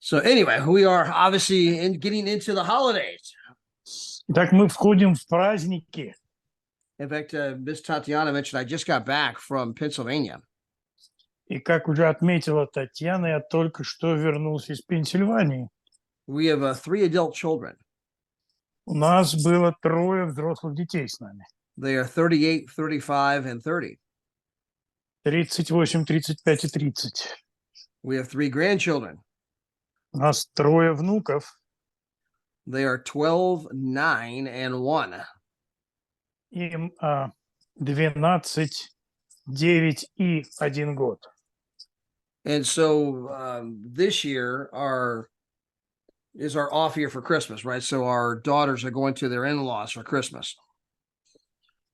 So anyway, we are obviously getting into the holidays. Итак, мы входим в праздники. In fact, Miss Tatiana mentioned I just got back from Pennsylvania. И как уже отметила Татьяна, я только что вернулся из Пенсильвании. We have 3 adult children. У нас было 3 взрослых детей с нами. They are 38, 35, and 30. 38, 35 и 30. We have 3 grandchildren. У нас 3 внуков. They are 12, 9, and 1. Им 12, 9 и 1 год. And so this year is our off year for Christmas, right? So our daughters are going to their in-laws for Christmas.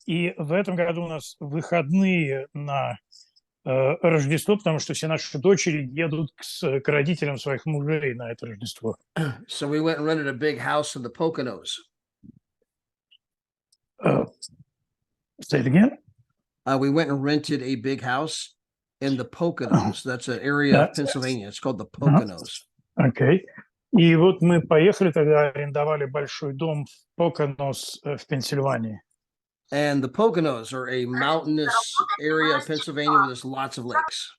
И в этом году у нас выходные на Рождество, потому что все наши дочери едут к родителям своих мужей на это Рождество. So we went and rented a big house in the Poconos. Say it again? We went and rented a big house in the Poconos. That's an area of Pennsylvania. It's called the Poconos. Окей. И вот мы поехали тогда, арендовали большой дом в Поконос в Пенсильвании. And the Poconos are a mountainous area of Pennsylvania where there's lots of lakes.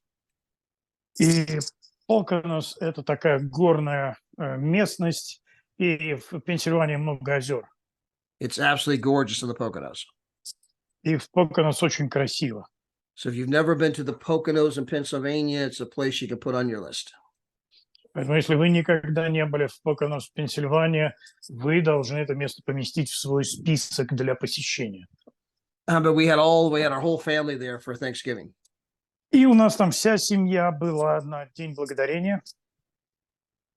И Поконос – это такая горная местность, и в Пенсильвании много озер. It's absolutely gorgeous in the Poconos. И в Поконос очень красиво. So if you've never been to the Poconos in Pennsylvania, it's a place you can put on your list. Поэтому если вы никогда не были в Поконос, Пенсильвания, вы должны это место поместить в свой список для посещения. But we had our whole family there for Thanksgiving. И у нас там вся семья была на День Благодарения.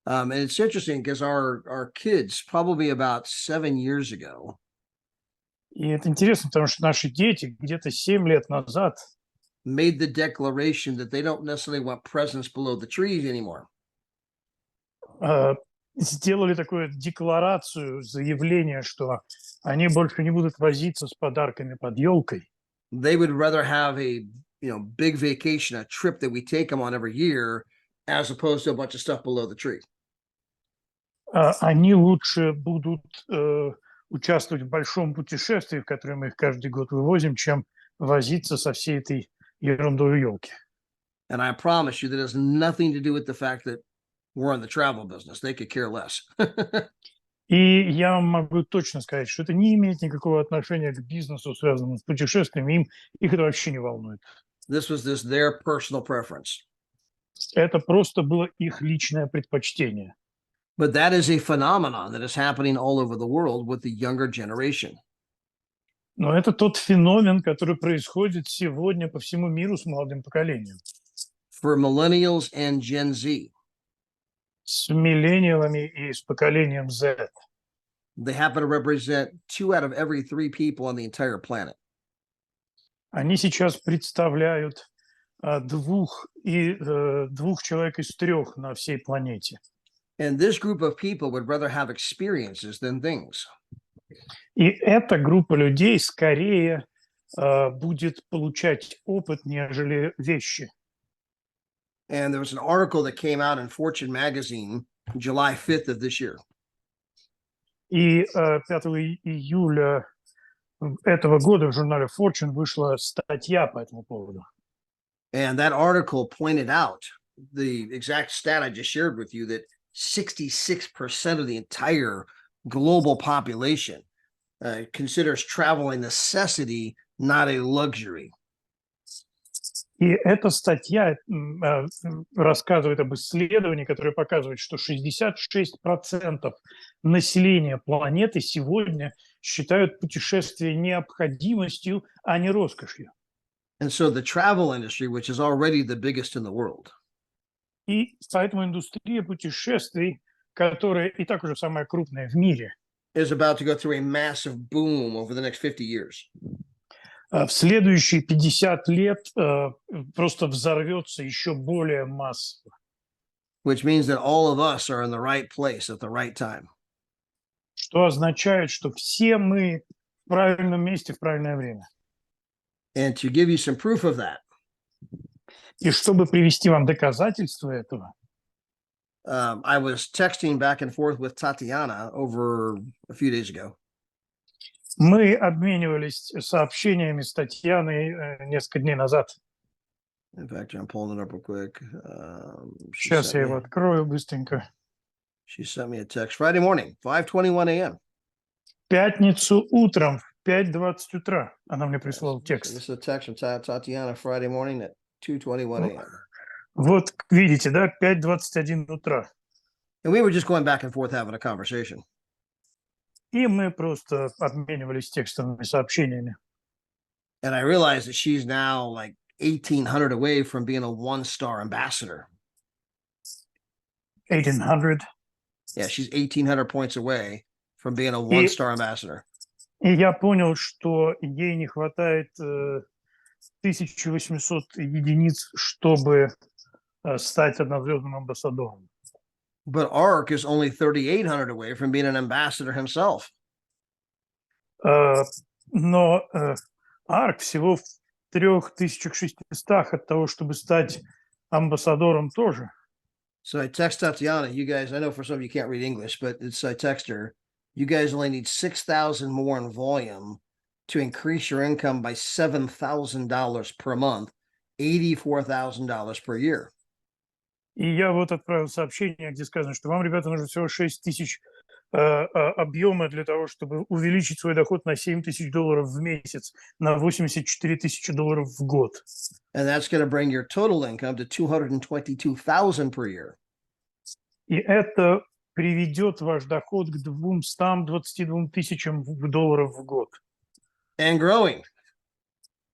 And it's interesting because our kids, probably about 7 years ago. И это интересно, потому что наши дети где-то 7 лет назад made the declaration that they don't necessarily want presents below the trees anymore. Сделали такую декларацию, заявление, что они больше не будут возиться с подарками под елкой. They would rather have a big vacation, a trip that we take them on every year, as opposed to a bunch of stuff below the tree. Они лучше будут участвовать в большом путешествии, в которое мы их каждый год вывозим, чем возиться со всей этой ерундой у елки. And I promise you that has nothing to do with the fact that we're in the travel business. They could care less. И я вам могу точно сказать, что это не имеет никакого отношения к бизнесу, связанному с путешествиями. Их это вообще не волнует. This was their personal preference. Это просто было их личное предпочтение. But that is a phenomenon that is happening all over the world with the younger generation. Но это тот феномен, который происходит сегодня по всему миру с молодым поколением. For millennials and Gen Z. С миллениалами и с поколением Z. They happen to represent 2 out of every 3 people on the entire planet. Они сейчас представляют 2 человек из 3 на всей планете. And this group of people would rather have experiences than things. И эта группа людей скорее будет получать опыт, нежели вещи. And there was an article that came out in Fortune magazine July 5th of this year. И 5 июля этого года в журнале Fortune вышла статья по этому поводу. And that article pointed out the exact stat I just shared with you, that 66% of the entire global population considers travel a necessity, not a luxury. И эта статья рассказывает об исследовании, которое показывает, что 66% населения планеты сегодня считают путешествие необходимостью, а не роскошью. And so the travel industry, which is already the biggest in the world. И поэтому индустрия путешествий, которая и так уже самая крупная в мире, is about to go through a massive boom over the next 50 years. В следующие 50 лет просто взорвется еще более массово. Which means that all of us are in the right place at the right time. Что означает, что все мы в правильном месте в правильное время. And to give you some proof of that, И чтобы привести вам доказательства этого, I was texting back and forth with Tatiana over a few days ago. Мы обменивались сообщениями с Татьяной несколько дней назад. In fact, I'm pulling it up real quick. Сейчас я его открою быстренько. She sent me a text Friday morning, 5:21 a.m. Пятницу утром в 5:20 утра она мне прислала So текст. this is a text from Tatiana Friday morning at 2:21 a.m. Вот видите, да, 5:21 утра. And we were just going back and forth having a conversation. И мы просто обменивались текстовыми сообщениями. And I realized that she's now like 1,800 away from being a one-star ambassador. 1800. Yeah, she's 1,800 points away from being a one-star ambassador. И я понял, что ей не хватает 1800 единиц, чтобы стать однозвездным амбассадором. But Ark is only 3,800 away from being an ambassador himself. Но Арк всего в 3600 от того, чтобы стать амбассадором тоже. So I text Tatiana, you guys, I know for some of you can't read English, but I text her, you guys only need 6,000 more in volume to increase your income by $7,000 per month, $84,000 per year. И я вот отправил сообщение, где сказано, что вам, ребята, нужно всего 6000 объема для того, чтобы увеличить свой доход на $7000 в месяц, на $84,000 в год. And that's going to bring your total income to $222,000 per year. И это приведет ваш доход к $222,000 в год. And growing.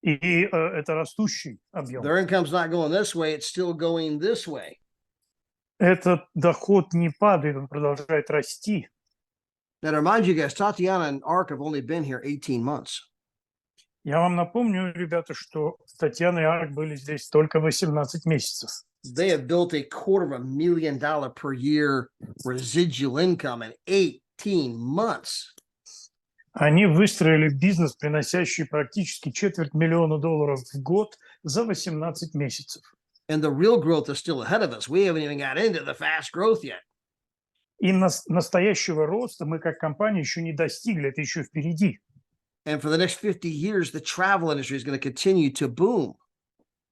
И это растущий объем. Their income's not going this way, it's still going this way. Этот доход не падает, он продолжает расти. Now, to remind you guys, Tatiana and Ark have only been here 18 months. Я вам напомню, ребята, что Татьяна и Арк были здесь только 18 месяцев. They have built a $250,000 per year residual income in 18 months. Они выстроили бизнес, приносящий практически $250,000 в год за 18 месяцев. And the real growth is still ahead of us. We haven't even got into the fast growth yet. И настоящего роста мы как компания еще не достигли, это еще впереди. And for the next 50 years, the travel industry is going to continue to boom.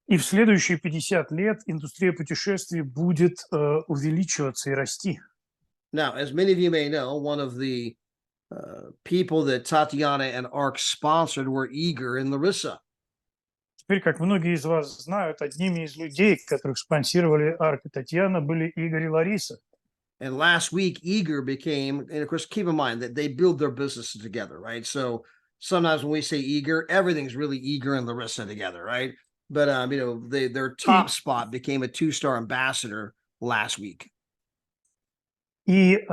И в следующие 50 лет индустрия путешествий будет увеличиваться и расти. Now, as many of you may know, one of the people that Tatiana and Ark sponsored were Igor and Larissa. Теперь, как многие из вас знают, одними из людей, которых спонсировали Арк и Татьяна, были Игорь и Лариса. And last week, Igor became, and of course, keep in mind that they build their businesses together, right? So sometimes when we say Igor, everything's really Igor and Larissa together, right? But their top spot became a 2-star ambassador last week. И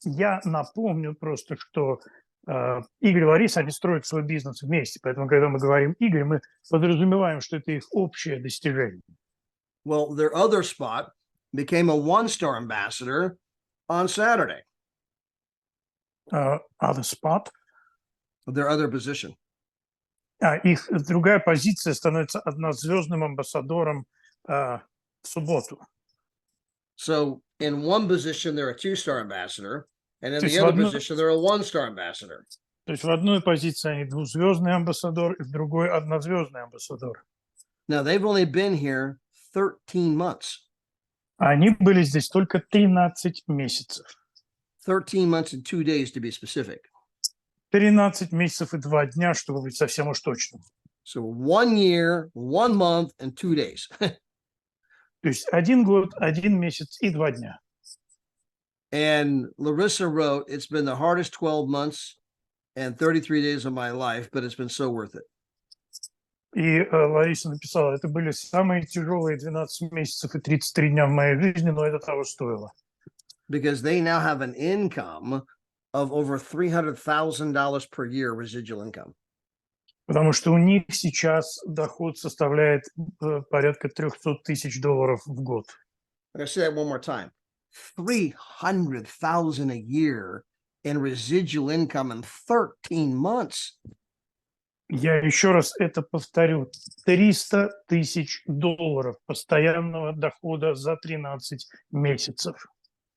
я напомню просто, что Игорь и Лариса, они строят свой бизнес вместе. Поэтому, когда мы говорим Игорь, мы подразумеваем, что это их общее достижение. Well, their other spot became a 1-star ambassador on Saturday. Other spot? Their other position. Их другая позиция становится однозвездным амбассадором в субботу. So in one position, they're a 2-star ambassador, and in the other position, they're a 1-star ambassador. То есть в одной позиции они двузвездный амбассадор, и в другой однозвездный амбассадор. Now, they've only been here 13 months. Они были здесь только 13 месяцев. 13 months and 2 days, to be specific. 13 месяцев и 2 дня, чтобы быть совсем уж точным. So 1 year, 1 month, and 2 days. То есть 1 год, 1 месяц и 2 дня. And Larissa wrote, it's been the hardest 12 months and 33 days of my life, but it's been so worth it. И Лариса написала, это были самые тяжелые 12 месяцев и 33 дня в моей жизни, но это того стоило. Because they now have an income of over $300,000 per year residual income. Потому что у них сейчас доход составляет порядка $300,000 в год. I'm going to say that one more time. $300,000 a year in residual income in 13 months. Я еще раз это повторю. 300 тысяч долларов постоянного дохода за 13 месяцев.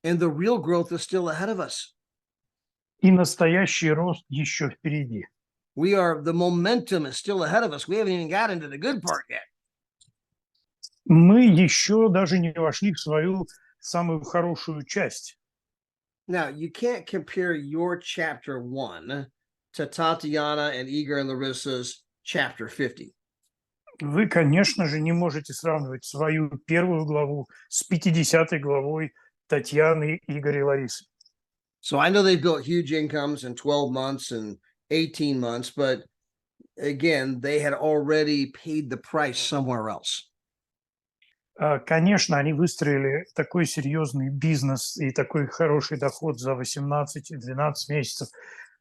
And the real growth is still ahead of us. И настоящий рост еще впереди. The momentum is still ahead of us. We haven't even got into the good part yet. Мы еще даже не вошли в свою самую хорошую часть. Now, you can't compare your chapter 1 to Tatiana and Igor and Larissa's chapter 50. Вы, конечно же, не можете сравнивать свою первую главу с 50-й главой Татьяны, Игоря и Ларисы. So I know they've built huge incomes in 12 months and 18 months, but again, they had already paid the price somewhere else. Конечно, они выстроили такой серьезный бизнес и такой хороший доход за 18 и 12 месяцев,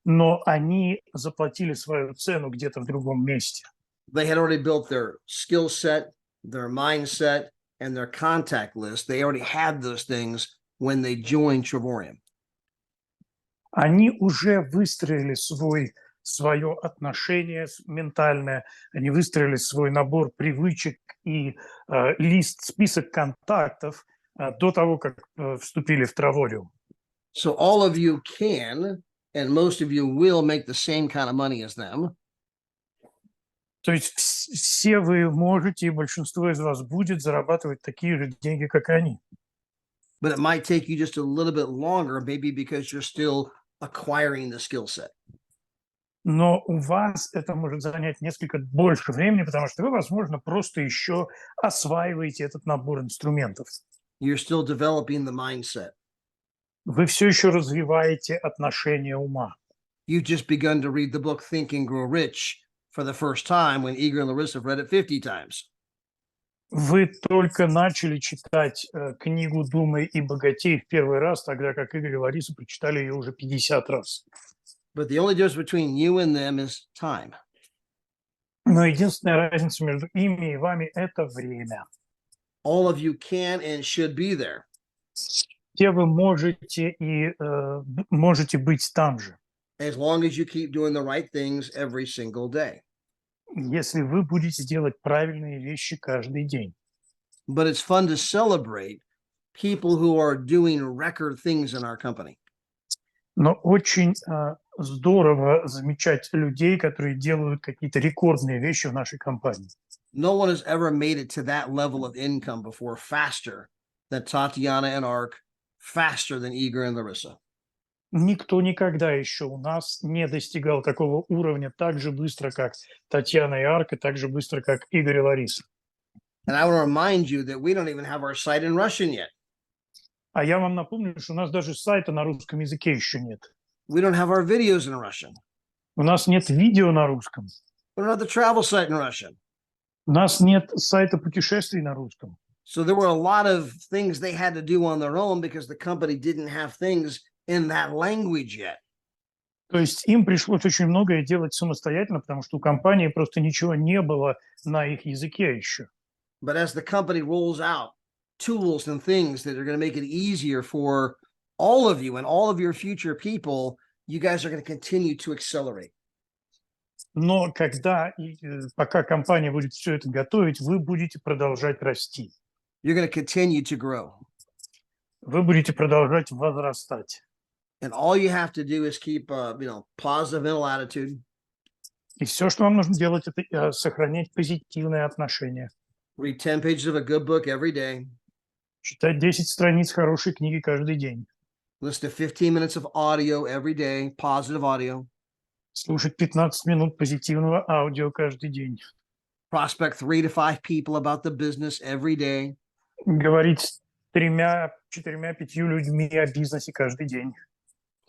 но они заплатили свою цену где-то в другом месте. They had already built their skill set, their mindset, and their contact list. They already had those things when they joined Trevorium. Они уже выстроили свое отношение ментальное, они выстроили свой набор привычек и список контактов до того, как вступили в Травориум. So all of you can, and most of you will make the same kind of money as them. То есть все вы можете, и большинство из вас будет зарабатывать такие же деньги, как они. But it might take you just a little bit longer, maybe because you're still acquiring the skill set. Но у вас это может занять несколько больше времени, потому что вы, возможно, просто еще осваиваете этот набор инструментов. You're still developing the mindset. Вы все еще развиваете отношение ума. You've just begun to read the book Think and Grow Rich for the first time when Igor and Larissa have read it 50 times. Вы только начали читать книгу «Думай и богатей» в первый раз, тогда как Игорь и Лариса прочитали ее уже 50 раз. But the only difference between you and them is time. Но единственная разница между ими и вами – это время. All of you can and should be there. Все вы можете и можете быть там же, As long as you keep doing the right things every single day. если вы будете делать правильные вещи каждый день. But it's fun to celebrate people who are doing record things in our company. Но очень здорово замечать людей, которые делают какие-то рекордные вещи в нашей компании. No one has ever made it to that level of income before faster than Tatiana and Ark, faster than Igor and Larissa. Никто никогда еще у нас не достигал такого уровня так же быстро, как Татьяна и Арк, и так же быстро, как Игорь и Лариса. And I want to remind you that we don't even have our site in Russian yet. А я вам напомню, что у нас даже сайта на русском языке еще нет. We don't have our videos in Russian. У нас нет видео на русском. We don't have the travel site in Russian. У нас нет сайта путешествий на русском. So there were a lot of things they had to do on their own because the company didn't have things in that language yet. То есть им пришлось очень многое делать самостоятельно, потому что у компании просто ничего не было на их языке еще. But as the company rolls out tools and things that are going to make it easier for all of you and all of your future people, you guys are going to continue to accelerate. Но пока компания будет все это готовить, вы будете продолжать расти. You're going to continue to grow. Вы будете продолжать возрастать. And all you have to do is keep positive mental attitude. И все, что вам нужно делать, это сохранять позитивное отношение. Read 10 pages of a good book every day. Читать 10 страниц хорошей книги каждый день. Listen to 15 minutes of audio every day, positive audio. Слушать 15 минут позитивного аудио каждый день. Prospect 3 to 5 people about the business every day. Говорить с 3, 4, 5 людьми о бизнесе каждый день.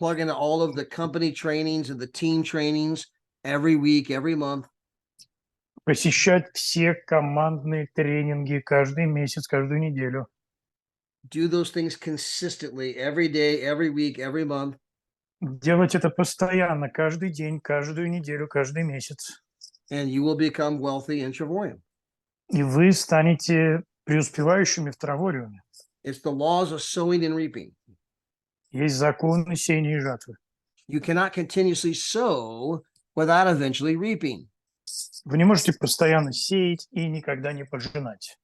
Plug into all of the company trainings and the team trainings every week, every month. Посещать все командные тренинги каждый месяц, каждую неделю. Do those things consistently every day, every week, every month. Делать это постоянно, каждый день, каждую неделю, каждый месяц. And you will become wealthy in Trevorium. И вы станете преуспевающими в Травориуме. It's the laws of sowing and reaping. Есть законы сеяния и жатвы. You cannot continuously sow without eventually reaping. Вы не можете постоянно сеять и никогда не пожинать.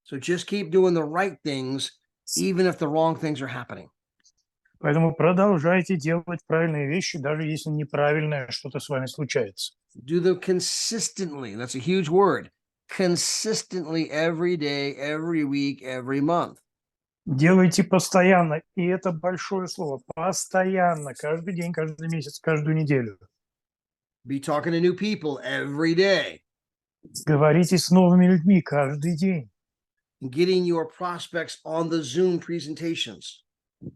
So just keep doing the right things, even if the wrong things are happening. Поэтому продолжайте делать правильные вещи, даже если неправильное что-то с вами случается. Do them consistently. That's a huge word. Consistently every day, every week, every month. Делайте постоянно, и это большое слово, постоянно, каждый день, каждый месяц, каждую неделю. Be talking to new people every day. Говорите с новыми людьми каждый день. Getting your prospects on the Zoom presentations.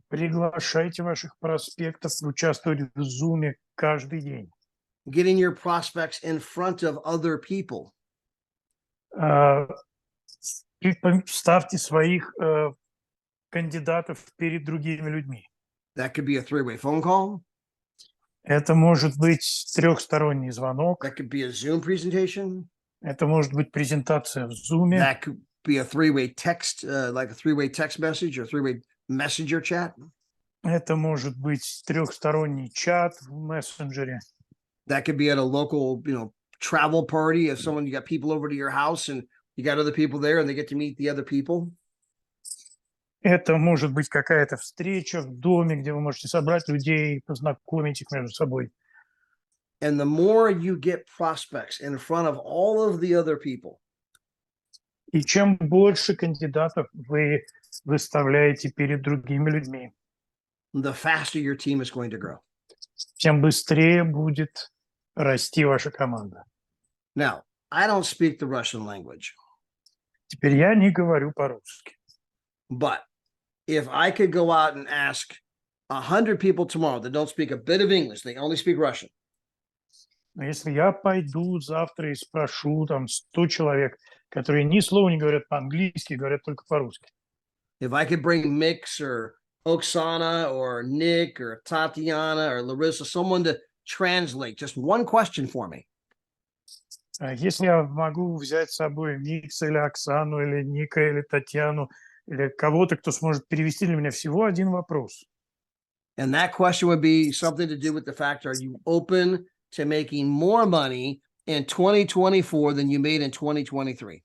Приглашайте ваших проспектов участвовать в Zoom каждый день. Getting your prospects in front of other people. Ставьте своих кандидатов перед другими людьми. That could be a three-way phone call. Это может быть трехсторонний звонок. That could be a Zoom presentation. Это может быть презентация в Zoom. That could be a three-way text, like a three-way text message or three-way messenger chat. Это может быть трехсторонний чат в мессенджере. That could be at a local, travel party. If you got people over to your house and you got other people there and they get to meet the other people. Это может быть какая-то встреча в доме, где вы можете собрать людей, познакомить их между собой. And the more you get prospects in front of all of the other people, и чем больше кандидатов вы выставляете перед другими людьми, the faster your team is going to grow. тем быстрее будет расти ваша команда. Now, I don't speak the Russian language. Теперь я не говорю по-русски. But if I could go out and ask 100 people tomorrow that don't speak a bit of English, they only speak Russian. Но если я пойду завтра и спрошу там 100 человек, которые ни слова не говорят по-английски, говорят только по-русски. If I could bring Mix or Oksana or Nick or Tatiana or Larissa, someone to translate just one question for me. Если я могу взять с собой Микса или Оксану, или Ника, или Татьяну, или кого-то, кто сможет перевести для меня всего один вопрос. And that question would be something to do with the fact, are you open to making more money in 2024 than you made in 2023?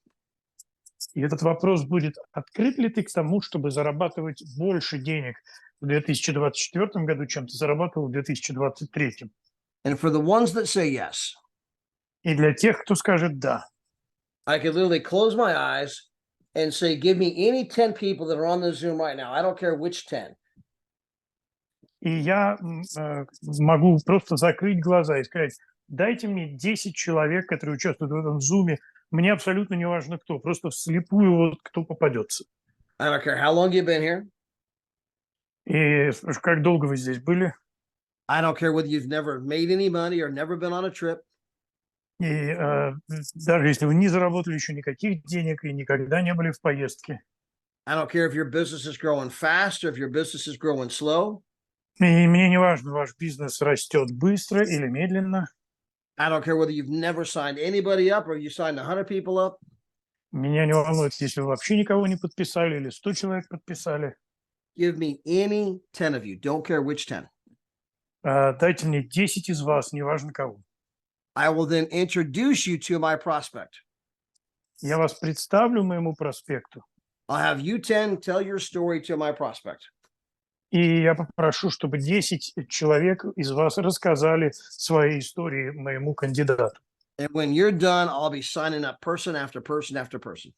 И этот вопрос будет, открыт ли ты к тому, чтобы зарабатывать больше денег в 2024 году, чем ты зарабатывал в 2023? And for the ones that say yes, И для тех, кто скажет «да», I could literally close my eyes and say, give me any 10 people that are on the Zoom right now. I don't care which 10. и я могу просто закрыть глаза и сказать, дайте мне 10 человек, которые участвуют в этом зуме, мне абсолютно не важно кто, просто вслепую вот кто попадется. I don't care how long you've been here. И как долго вы здесь были? I don't care whether you've never made any money or never been on a trip. И даже если вы не заработали еще никаких денег и никогда не были в поездке. I don't care if your business is growing fast or if your business is growing slow. И мне не важно, ваш бизнес растет быстро или медленно. I don't care whether you've never signed anybody up or you signed 100 people up. Меня не волнует, если вы вообще никого не подписали или 100 человек подписали. Give me any 10 of you. Don't care which 10. Дайте мне 10 из вас, неважно кого. I will then introduce you to my prospect. Я вас представлю моему проспекту. I'll have you 10 tell your story to my prospect. И я попрошу, чтобы 10 человек из вас рассказали свои истории моему кандидату. And when you're done, I'll be signing up person after person after person.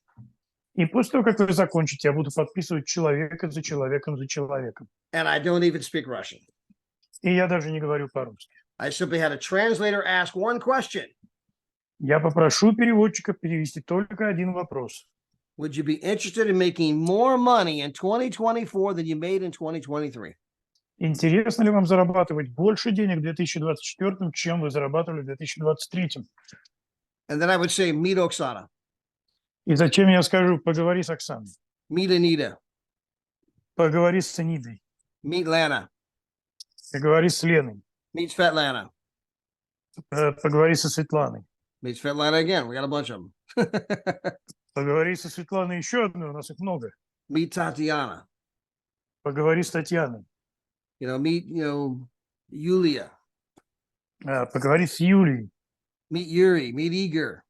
И после того, как вы закончите, я буду подписывать человека за человеком за человеком. And I don't even speak Russian. И я даже не говорю по-русски. I simply had a translator ask one question. Я попрошу переводчика перевести только один вопрос. Would you be interested in making more money in 2024 than you made in 2023? Интересно ли вам зарабатывать больше денег в 2024, чем вы зарабатывали в 2023? And then I would say, meet Oksana, И зачем я скажу, поговори с Оксаной, meet Anita, поговори с Анидой, meet Lana, поговори с Леной, meet Svetlana, поговори со Светланой, meet Svetlana again. We got a bunch of them. поговори со Светланой еще одной, у нас их много, Meet Tatiana, поговори с Татьяной, meet, Yulia, поговори с Юлией, Meet Yuri, meet Igor,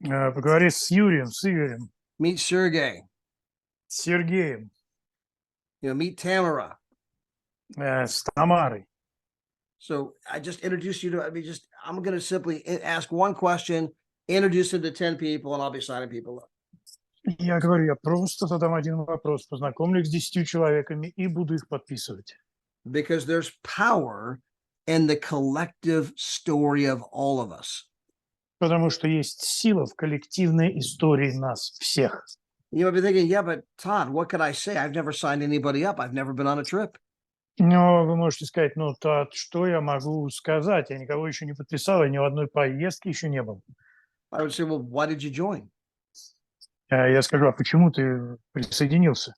Поговори с Юрием, с Игорем, meet Sergey, с Сергеем, meet Tamara. с Тамарой. So I just introduced you to, I'm going to simply ask one question, introduce it to 10 people, and I'll be signing people up. Я говорю, я просто задам один вопрос, познакомлю их с 10 человеками и буду их подписывать. Because there's power in the collective story of all of us. Потому что есть сила в коллективной истории нас всех. You might be thinking, yeah, but Todd, what could I say? I've never signed anybody up. I've never been on a trip. Но вы можете сказать, ну, Тад, что я могу сказать? Я никого еще не подписал, я ни в одной поездке еще не был. I would say, well, why did you join? Я скажу, а почему ты присоединился?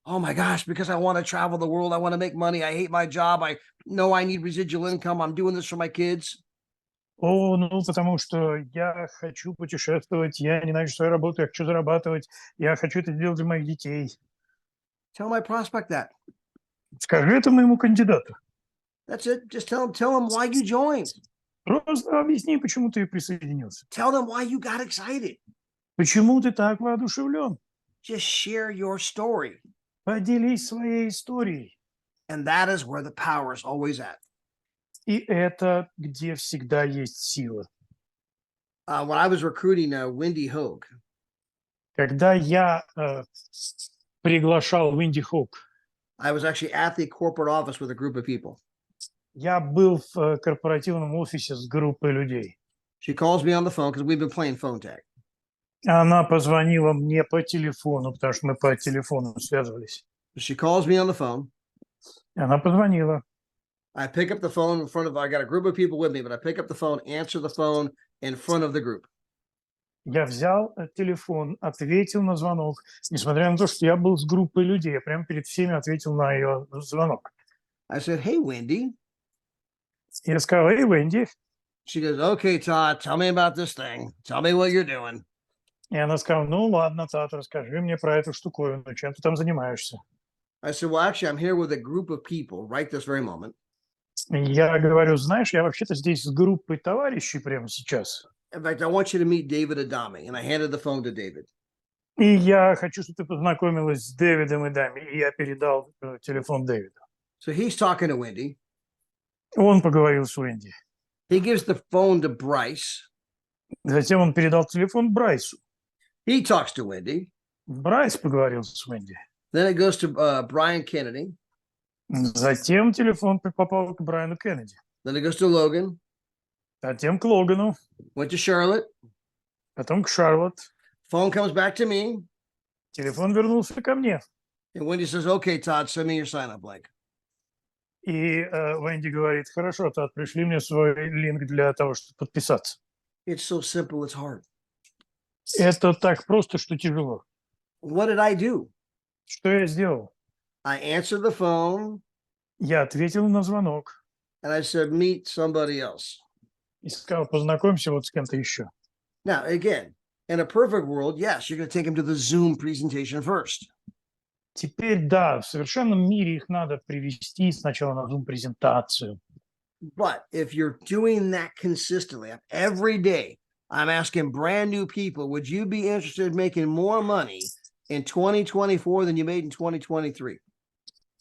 Oh my gosh, because I want to travel the world. I want to make money. I hate my job. I know I need residual income. I'm doing this for my kids. О, ну, потому что я хочу путешествовать, я ненавижу свою работу, я хочу зарабатывать, я хочу это делать для моих детей. Tell my prospect that. Скажи это моему кандидату. That's it. Just tell them why you joined. Просто объясни, почему ты присоединился. Tell them why you got excited. Почему ты так воодушевлен? Just share your story. Поделись своей историей. And that is where the power is always at. И это где всегда есть сила. When I was recruiting Wendy Hogue, Когда я приглашал Уинди Хоук, I was actually at the corporate office with a group of people. я был в корпоративном офисе с группой людей. She calls me on the phone because we've been playing phone tag. Она позвонила мне по телефону, потому что мы по телефону связывались. She calls me on the phone. Она позвонила. I pick up the phone in front of, I got a group of people with me, but I pick up the phone, answer the phone in front of the group. Я взял телефон, ответил на звонок, несмотря на то, что я был с группой людей. Я прямо перед всеми ответил на ее звонок. I said, hey, Wendy. Я сказал, эй, Венди. She goes, okay, Todd, tell me about this thing. Tell me what you're doing. И она сказала, ну ладно, Тат, расскажи мне про эту штуковину, чем ты там занимаешься. I said, well, actually, I'm here with a group of people right this very moment. Я говорю, знаешь, я вообще-то здесь с группой товарищей прямо сейчас. In fact, I want you to meet David Adami. And I handed the phone to David. И я хочу, чтобы ты познакомилась с Дэвидом и Дами. И я передал телефон Дэвиду. So he's talking to Wendy. Он поговорил с Уэнди. He gives the phone to Bryce. Затем он передал телефон Брайсу. He talks to Wendy. Брайс поговорил с Уэнди. Then it goes to Brian Kennedy. Затем телефон попал к Брайану Кеннеди. Then it goes to Logan. Затем к Логану. Went to Charlotte. Потом к Шарлотт. Phone comes back to me. Телефон вернулся ко мне. And Wendy says, okay, Todd, send me your sign-up link. И Уэнди говорит, хорошо, Тат, пришли мне свой линк для того, чтобы подписаться. It's so simple, it's hard. Это так просто, что тяжело. What did I do? Что я сделал? I answered the phone Я ответил на звонок and I said, meet somebody else. и сказал, познакомься вот с кем-то еще. Now, again, in a perfect world, yes, you're going to take them to the Zoom presentation first. Теперь, да, в совершенном мире их надо привести сначала на Zoom-презентацию. But if you're doing that consistently, every day, I'm asking brand new people, would you be interested in making more money in 2024 than you made in 2023?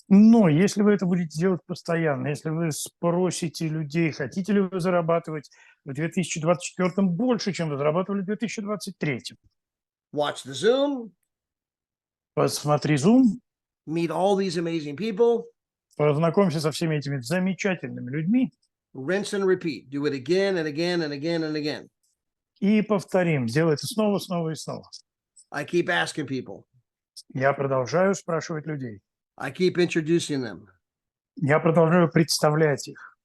Но если вы это будете делать постоянно, если вы спросите людей, хотите ли вы зарабатывать в 2024 больше, чем вы зарабатывали в 2023, Watch the Zoom, посмотри Zoom, meet all these amazing people, познакомься со всеми этими замечательными людьми rinse and repeat. Do it again and again and again and again. и повторим. Делай это снова, снова и снова. I keep asking people. Я продолжаю спрашивать людей. I keep introducing them. Я продолжаю представлять их.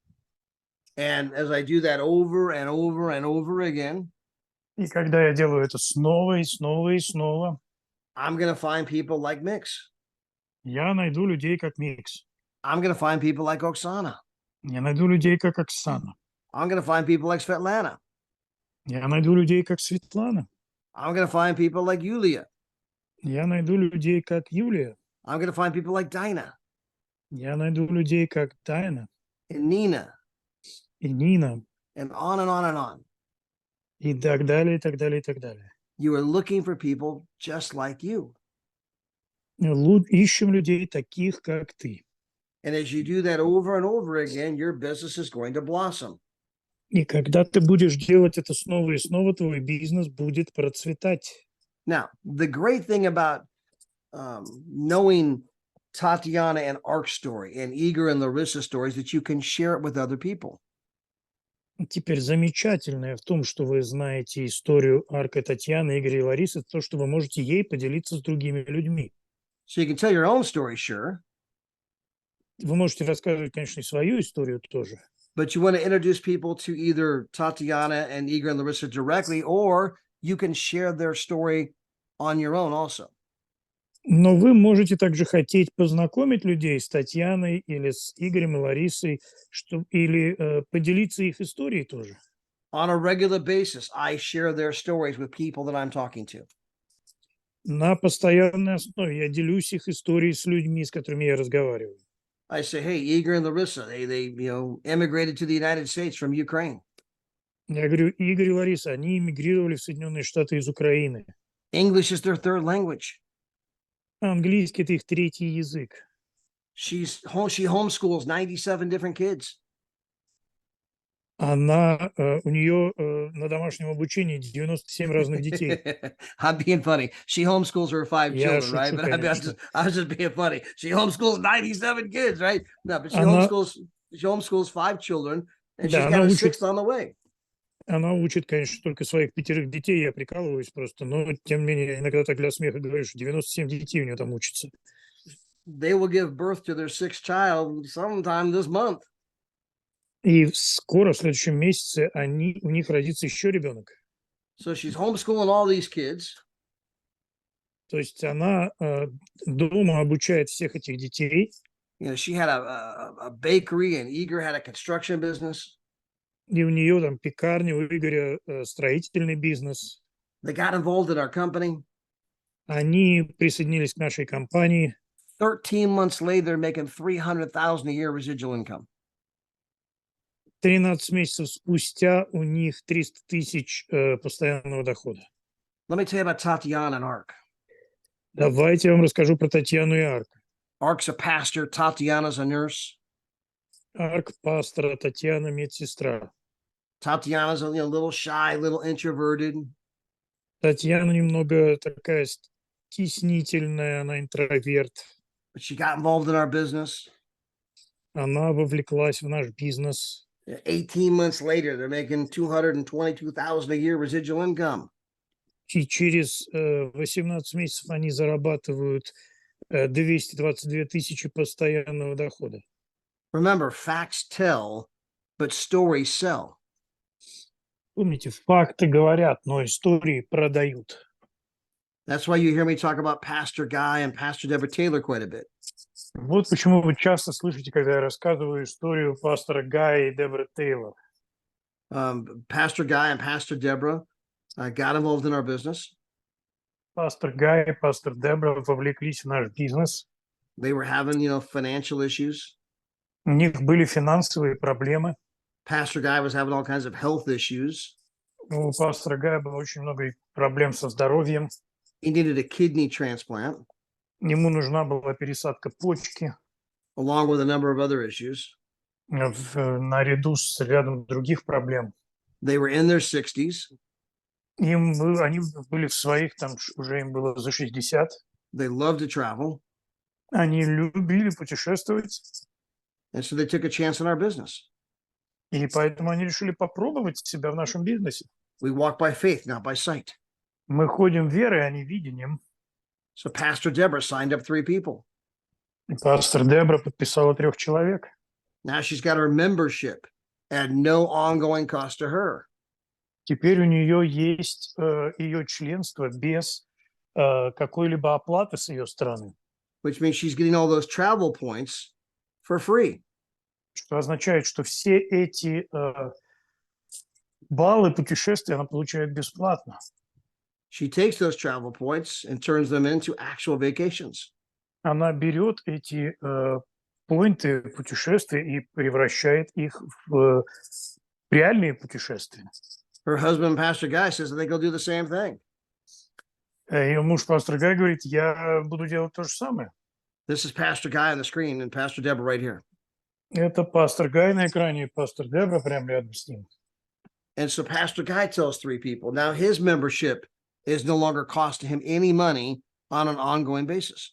And as I do that over and over and over again, И когда я делаю это снова и снова и снова, I'm going to find people like Mix. я найду людей, как Микс. I'm going to find people like Oksana. Я найду людей, как Оксана. I'm going to find people like Svetlana. Я найду людей, как Светлана. I'm going to find people like Yulia. Я найду людей, как Юлия. I'm going to find people like Dinah Я найду людей, как Тайна and Nina и Нина. and on and on and on. и так далее, и так далее, и так далее. You are looking for people just like you. Ищем людей таких, как ты. And as you do that over and over again, your business is going to blossom. И когда ты будешь делать это снова и снова, твой бизнес будет процветать. Now, the great thing about knowing Tatiana and Ark's story and Igor and Larissa's stories that you can share it with other people. Теперь замечательное в том, что вы знаете историю Арка, Татьяны, Игоря и Ларисы, то, что вы можете ей поделиться с другими людьми. So you can tell your own story, sure, Вы можете рассказывать, конечно, и свою историю тоже. but you want to introduce people to either Tatiana and Igor and Larissa directly, or you can share their story on your own also. Но вы можете также хотеть познакомить людей с Татьяной или с Игорем и Ларисой, или поделиться их историей тоже. On a regular basis, I share their stories with people that I'm talking to. На постоянной основе я делюсь их историей с людьми, с которыми я разговариваю. I say, hey, Igor and Larissa, they immigrated to the United States from Ukraine. Я говорю, Игорь и Лариса, они эмигрировали в Соединенные Штаты из Украины. English is their third language. Английский – это их третий язык. She homeschools 97 different kids. У нее на домашнем обучении 97 разных детей. I'm being funny. She homeschools her 5 Я children, right? шучу, But конечно. I was just being funny. She homeschools 97 kids, right? No, but she Она, homeschools 5 children, and she's да, got она a учит, sixth on the way. она учит, конечно, только своих 5 детей, я прикалываюсь просто, но тем не менее, я иногда так для смеха говорю, что 97 детей у нее там учатся. They will give birth to their sixth child sometime this month. И скоро, в следующем месяце, у них родится еще ребенок. So she's homeschooling all these kids. То есть она дома обучает всех этих детей. She had a bakery, and Igor had a construction business. И у нее там пекарня, у Игоря строительный бизнес. They got involved in our company. Они присоединились к нашей компании. 13 months later, they're making $300,000 a year residual income. 13 месяцев спустя у них 300 тысяч постоянного дохода. Let me tell you about Tatiana and Ark. Давайте я вам расскажу про Татьяну и Арк. Ark's a pastor, Tatiana's a nurse. Арк – пастор, а Татьяна – медсестра. Tatiana's a little shy, little introverted. Татьяна немного такая стеснительная, она интроверт. But she got involved in our business. Она вовлеклась в наш бизнес. 18 months later, they're making $222,000 a year residual income. И через 18 месяцев они зарабатывают 222 тысячи постоянного дохода. Remember, facts tell, but stories sell. Помните, факты говорят, но истории продают. That's why you hear me talk about Pastor Guy and Pastor Deborah Taylor quite a bit. Вот почему вы часто слышите, когда я рассказываю историю пастора Гая и Деборы Тейлор. Pastor Guy and Pastor Deborah got involved in our business. Пастор Гай и пастор Дебора вовлеклись в наш бизнес. They were having, financial issues. У них были финансовые проблемы. Pastor Guy was having all kinds of health issues. У пастора Гая было очень много проблем со здоровьем. He needed a kidney transplant. Ему нужна была пересадка почки. Along with a number of other issues. Наряду с рядом других проблем. They were in their 60s. Они были в своих, там уже им было за 60. They loved to travel. Они любили путешествовать. And so they took a chance in our business. И поэтому они решили попробовать себя в нашем бизнесе. We walk by faith, not by sight. Мы ходим верой, а не видением. So Pastor Deborah signed up 3 people. И пастор Дебора подписала 3 человек. Now she's got her membership at no ongoing cost to her. Теперь у нее есть ее членство без какой-либо оплаты с ее стороны. Which means she's getting all those travel points for free. Что означает, что все эти баллы путешествия она получает бесплатно. She takes those travel points and turns them into actual vacations. Она берет эти поинты путешествия и превращает их в реальные путешествия. Her husband, Pastor Guy, says that they go do the same thing. Ее муж, пастор Гай, говорит, я буду делать то же самое. This is Pastor Guy on the screen and Pastor Deborah right here. Это пастор Гай на экране, и пастор Дебра прямо рядом с ним. And so Pastor Guy tells three people. Now his membership is no longer costing him any money on an ongoing basis.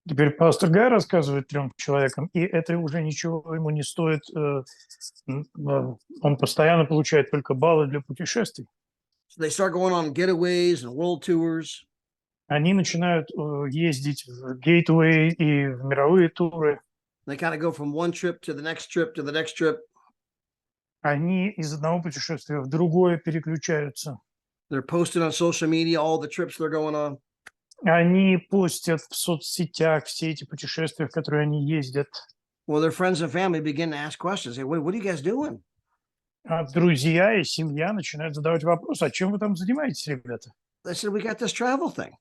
Теперь пастор Гай рассказывает 3 человекам, и это уже ничего ему не стоит. Он постоянно получает только баллы для путешествий. So they start going on getaways and world tours. Они начинают ездить в Гейтвей и в мировые туры. They kind of go from one trip to the next trip to the next trip. Они из одного путешествия в другое переключаются. They're posting on social media all the trips they're going on. Они постят в соцсетях все эти путешествия, в которые они ездят. Well, their friends and family begin to ask questions. Hey, what are you guys doing? А друзья и семья начинают задавать вопрос, а чем вы там занимаетесь, ребята? They said, we got this travel thing.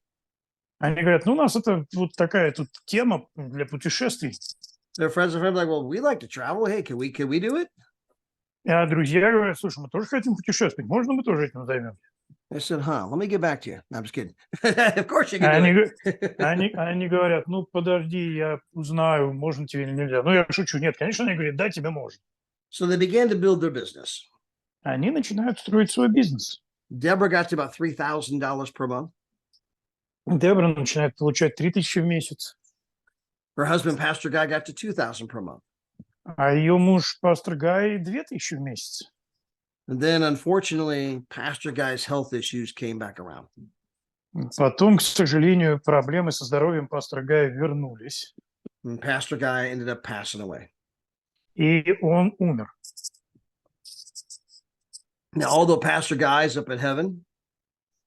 Они говорят, ну, у нас это вот такая тут тема для путешествий. Their friends and family are like, well, we like to travel. Hey, can we do it? А друзья говорят, слушай, мы тоже хотим путешествовать, можно мы тоже этим займемся? I said, let me get back to you. No, I'm just kidding. Of course you can do it. Они говорят, ну, подожди, я узнаю, можно тебе или нельзя. Ну, я шучу, нет, конечно, они говорят, да, тебе можно. So they began to build their business. Они начинают строить свой бизнес. Deborah got to about $3,000 per month. Дебра начинает получать 3000 в месяц, Her husband, Pastor Guy, got to $2,000 per month. а ее муж, пастор Гай, 2000 в месяц. And then, unfortunately, Pastor Guy's health issues came back around. Потом, к сожалению, проблемы со здоровьем пастора Гая вернулись, And Pastor Guy ended up passing away. и он умер. Now, although Pastor Guy is up in heaven,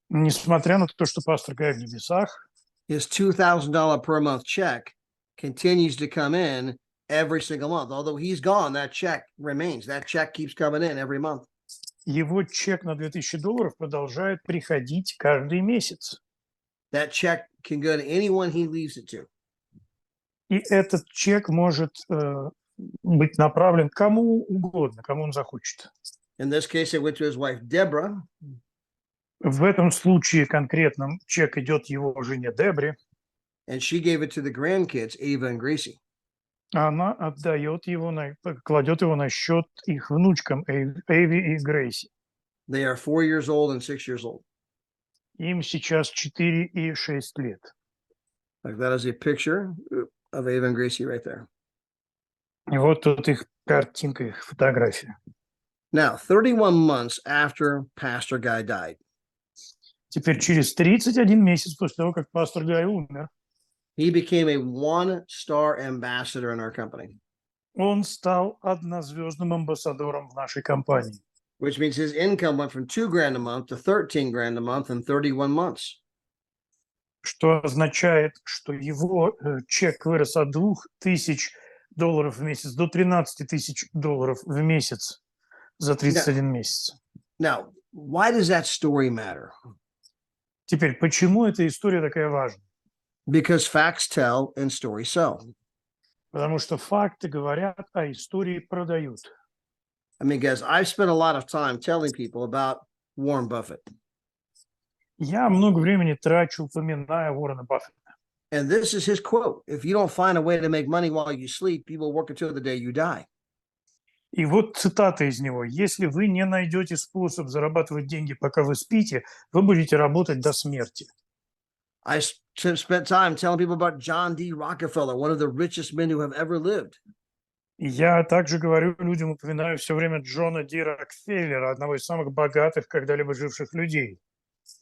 Несмотря на то, что пастор Гай в небесах, his $2,000 per month check continues to come in every single month. Although he's gone, that check remains. That check keeps coming in every month. его чек на $2000 продолжает приходить каждый месяц. That check can go to anyone he leaves it to. И этот чек может быть направлен кому угодно, кому он захочет. In this case, it went to his wife, Deborah. В этом случае конкретном чек идет его жене Дебре. And she gave it to the grandkids, Ava and Gracie. Она отдает его, кладет его на счет их внучкам Эйви и Грейси. They are 4 years old and 6 years old. Им сейчас 4 и 6 лет. Like that is a picture of Ava and Gracie right there. И вот тут их картинка, их фотография. Now, 31 months after Pastor Guy died, Теперь через 31 месяц после того, как пастор Гай умер, he became a 1-star ambassador in our company, он стал однозвездным амбассадором в нашей компании. which means his income went from $2,000 a month to $13,000 a month in 31 months. Что означает, что его чек вырос от $2000 в месяц до $13 000 в месяц за 31 месяц. Now, why does that story matter? Теперь, почему эта история такая важна? Because facts tell and stories sell. Потому что факты говорят, а истории продают. I mean, guys, I've spent a lot of time telling people about Warren Buffett. Я много времени трачу, упоминая Уоррена Баффета. And this is his quote. If you don't find a way to make money while you sleep, you will work until the day you die. И вот цитата из него. «Если вы не найдете способ зарабатывать деньги, пока вы спите, вы будете работать до смерти». I spent time telling people about John D. Rockefeller, one of the richest men who have ever lived. Я также говорю людям, упоминаю все время Джона Ди Рокфеллера, одного из самых богатых когда-либо живших людей.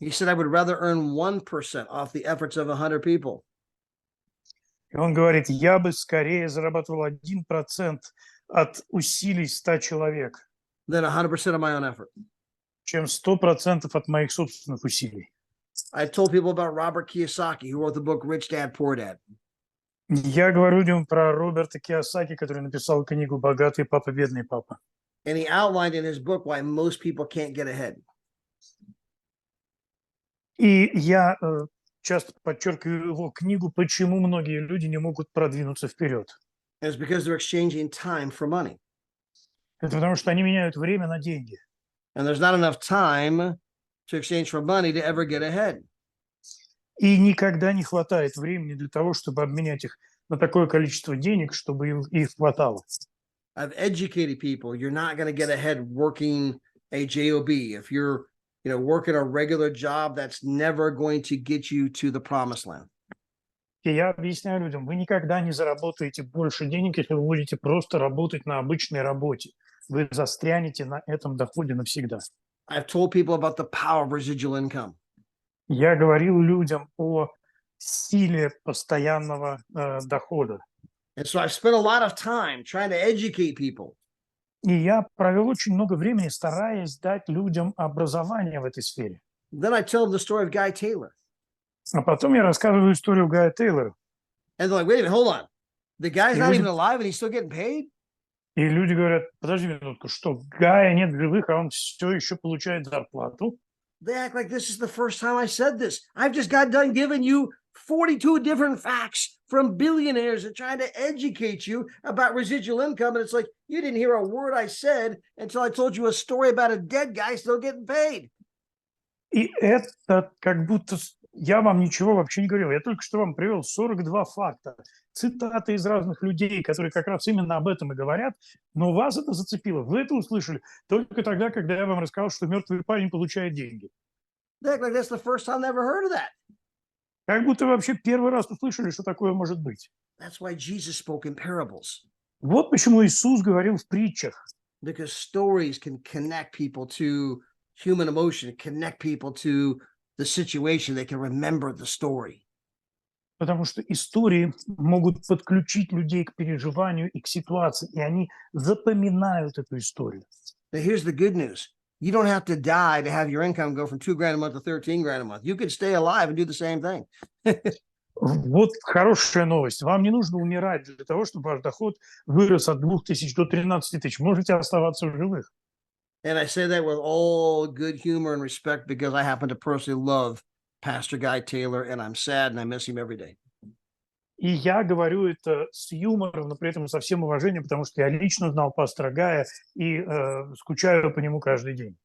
He said, I would rather earn 1% off the efforts of 100 people И он говорит, я бы скорее зарабатывал 1% от усилий 100 человек, than 100% of my own effort. чем 100% от моих собственных усилий. I told people about Robert Kiyosaki, who wrote the book Rich Dad, Poor Dad. Я говорю людям про Роберта Кийосаки, который написал книгу «Богатый папа, бедный папа». And he outlined in his book why most people can't get ahead. И я часто подчеркиваю его книгу, почему многие люди не могут продвинуться вперед. And it's because they're exchanging time for money. Это потому что они меняют время на деньги. And there's not enough time to exchange for money to ever get ahead. И никогда не хватает времени для того, чтобы обменять их на такое количество денег, чтобы их хватало. I've educated people. You're not going to get ahead working a job. If you're, working a regular job, that's never going to get you to the promised land. И я объясняю людям, вы никогда не заработаете больше денег, если вы будете просто работать на обычной работе. Вы застрянете на этом доходе навсегда. I've told people about the power of residual income. Я говорил людям о силе постоянного дохода. And so I've spent a lot of time trying to educate people. И я провел очень много времени, стараясь дать людям образование в этой сфере. Then I tell them the story of Guy Taylor. А потом я рассказываю историю Гая Тейлора. And they're like, wait a minute, hold on. The guy's И not люди, even alive and he's still getting paid? и люди говорят, подожди минутку, что Гая нет в живых, а он все еще получает зарплату? They act like this is the first time I said this. I've just got done giving you 42 different facts from billionaires and trying to educate you about residual income. And it's like, you didn't hear a word I said until I told you a story about a dead guy still getting paid. И это как будто я вам ничего вообще не говорил. Я только что вам привел 42 факта, цитаты из разных людей, которые как раз именно об этом и говорят, но вас это зацепило. Вы это услышали только тогда, когда я вам рассказал, что мертвый парень получает деньги. They act like that's the first time they ever heard of that. Как будто вы вообще первый раз услышали, что такое может быть. That's why Jesus spoke in parables. Вот почему Иисус говорил в притчах. Because stories can connect people to human emotion, connect people to the situation. They can remember the story. Потому что истории могут подключить людей к переживанию и к ситуации, и они запоминают эту историю. Now, here's the good news. You don't have to die to have your income go from $2,000 a month to $13,000 a month. You could stay alive and do the same thing. Вот хорошая новость. Вам не нужно умирать для того, чтобы ваш доход вырос от 2000 до 13 тысяч. Можете оставаться в живых. And I say that with all good humor and respect because I happen to personally love Pastor Guy Taylor, and I'm sad and I miss him every day. И я говорю это с юмором, но при этом со всем уважением, потому что я лично знал пастора Гая и скучаю по нему каждый день.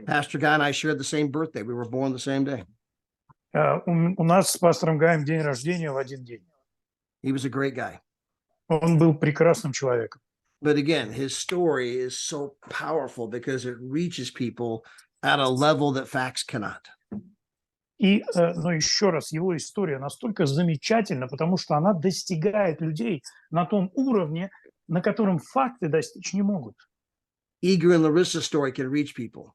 Pastor Guy and I shared the same birthday. We were born the same day. У нас с пастором Гаем день рождения в один день. He was a great guy. Он был прекрасным человеком. But again, his story is so powerful because it reaches people at a level that facts cannot. Но еще раз, его история настолько замечательна, потому что она достигает людей на том уровне, на котором факты достичь не могут. Igor and Larissa's story can reach people.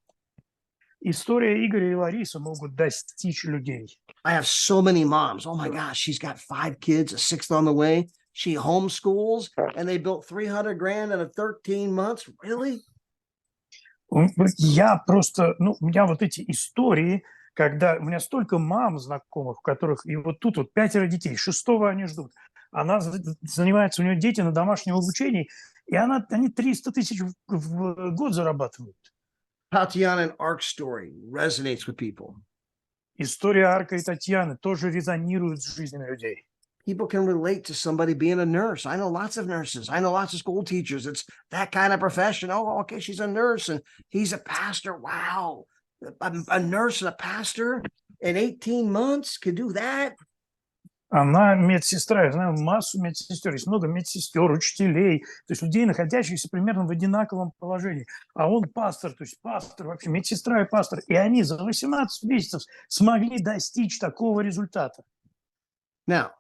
История Игоря и Ларисы могут достичь людей. I have so many moms. Oh my gosh, she's got 5 kids, a 6th on the way. She homeschools, and they built $300,000 in 13 months. Really? Я просто, у меня вот эти истории, когда у меня столько мам знакомых, у которых и вот тут вот 5 детей, 6-го они ждут. Она занимается, у нее дети на домашнем обучении, и они 300 тысяч в год зарабатывают. Tatiana and Ark's story resonates with people. История Арка и Татьяны тоже резонирует с жизнями людей. People can relate to somebody being a nurse. I know lots of nurses. I know lots of school teachers. It's that kind of profession. Oh, okay, she's a nurse and he's a pastor. Wow. A nurse and a pastor in 18 months could do that? Она медсестра, я знаю массу медсестер, есть много медсестер, учителей, то есть людей, находящихся примерно в одинаковом положении. А он пастор, то есть пастор, вообще медсестра и пастор. И они за 18 месяцев смогли достичь такого результата. Now,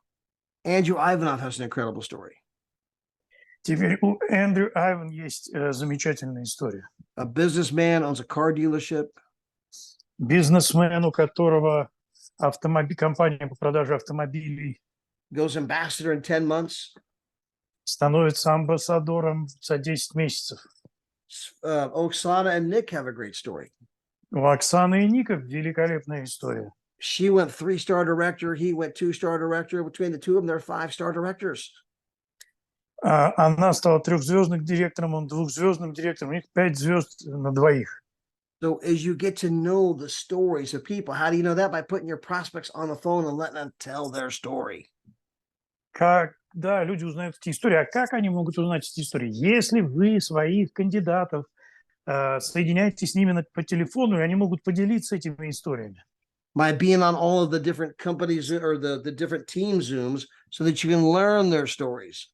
Andrew Ivanov has an incredible story. Теперь у Эндрю Айван есть замечательная история. A businessman owns a car dealership. Бизнесмен, у которого компания по продаже автомобилей, Goes ambassador in 10 months. становится амбассадором за 10 месяцев. Oksana and Nick have a great story. У Оксаны и Ника великолепная история. She went 3-star director. He went 2-star director. Between the two of them, they're 5-star directors. Она стала 3-звездным директором, он 2-звездным директором. У них 5 звезд на двоих. So as you get to know the stories of people, how do you know that? By putting your prospects on the phone and letting them tell their story. Когда люди узнают эти истории, а как они могут узнать эти истории? Если вы своих кандидатов соединяйтесь с ними по телефону, и они могут поделиться этими историями. By being on all of the different companies or the different team Zooms so that you can learn their stories.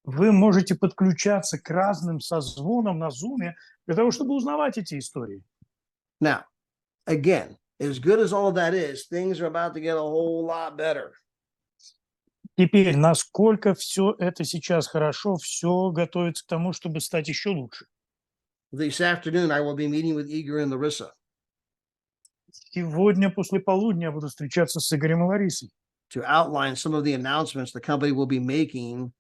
Вы можете подключаться к разным созвонам на Zoom для того, чтобы узнавать эти истории. Now, again, as good as all of that is, things are about to get a whole lot better. Теперь, насколько все это сейчас хорошо, все готовится к тому, чтобы стать еще лучше. This afternoon, I will be meeting with Igor and Larissa Сегодня после полудня я буду встречаться с Игорем и Ларисой, to outline some of the announcements the company will be making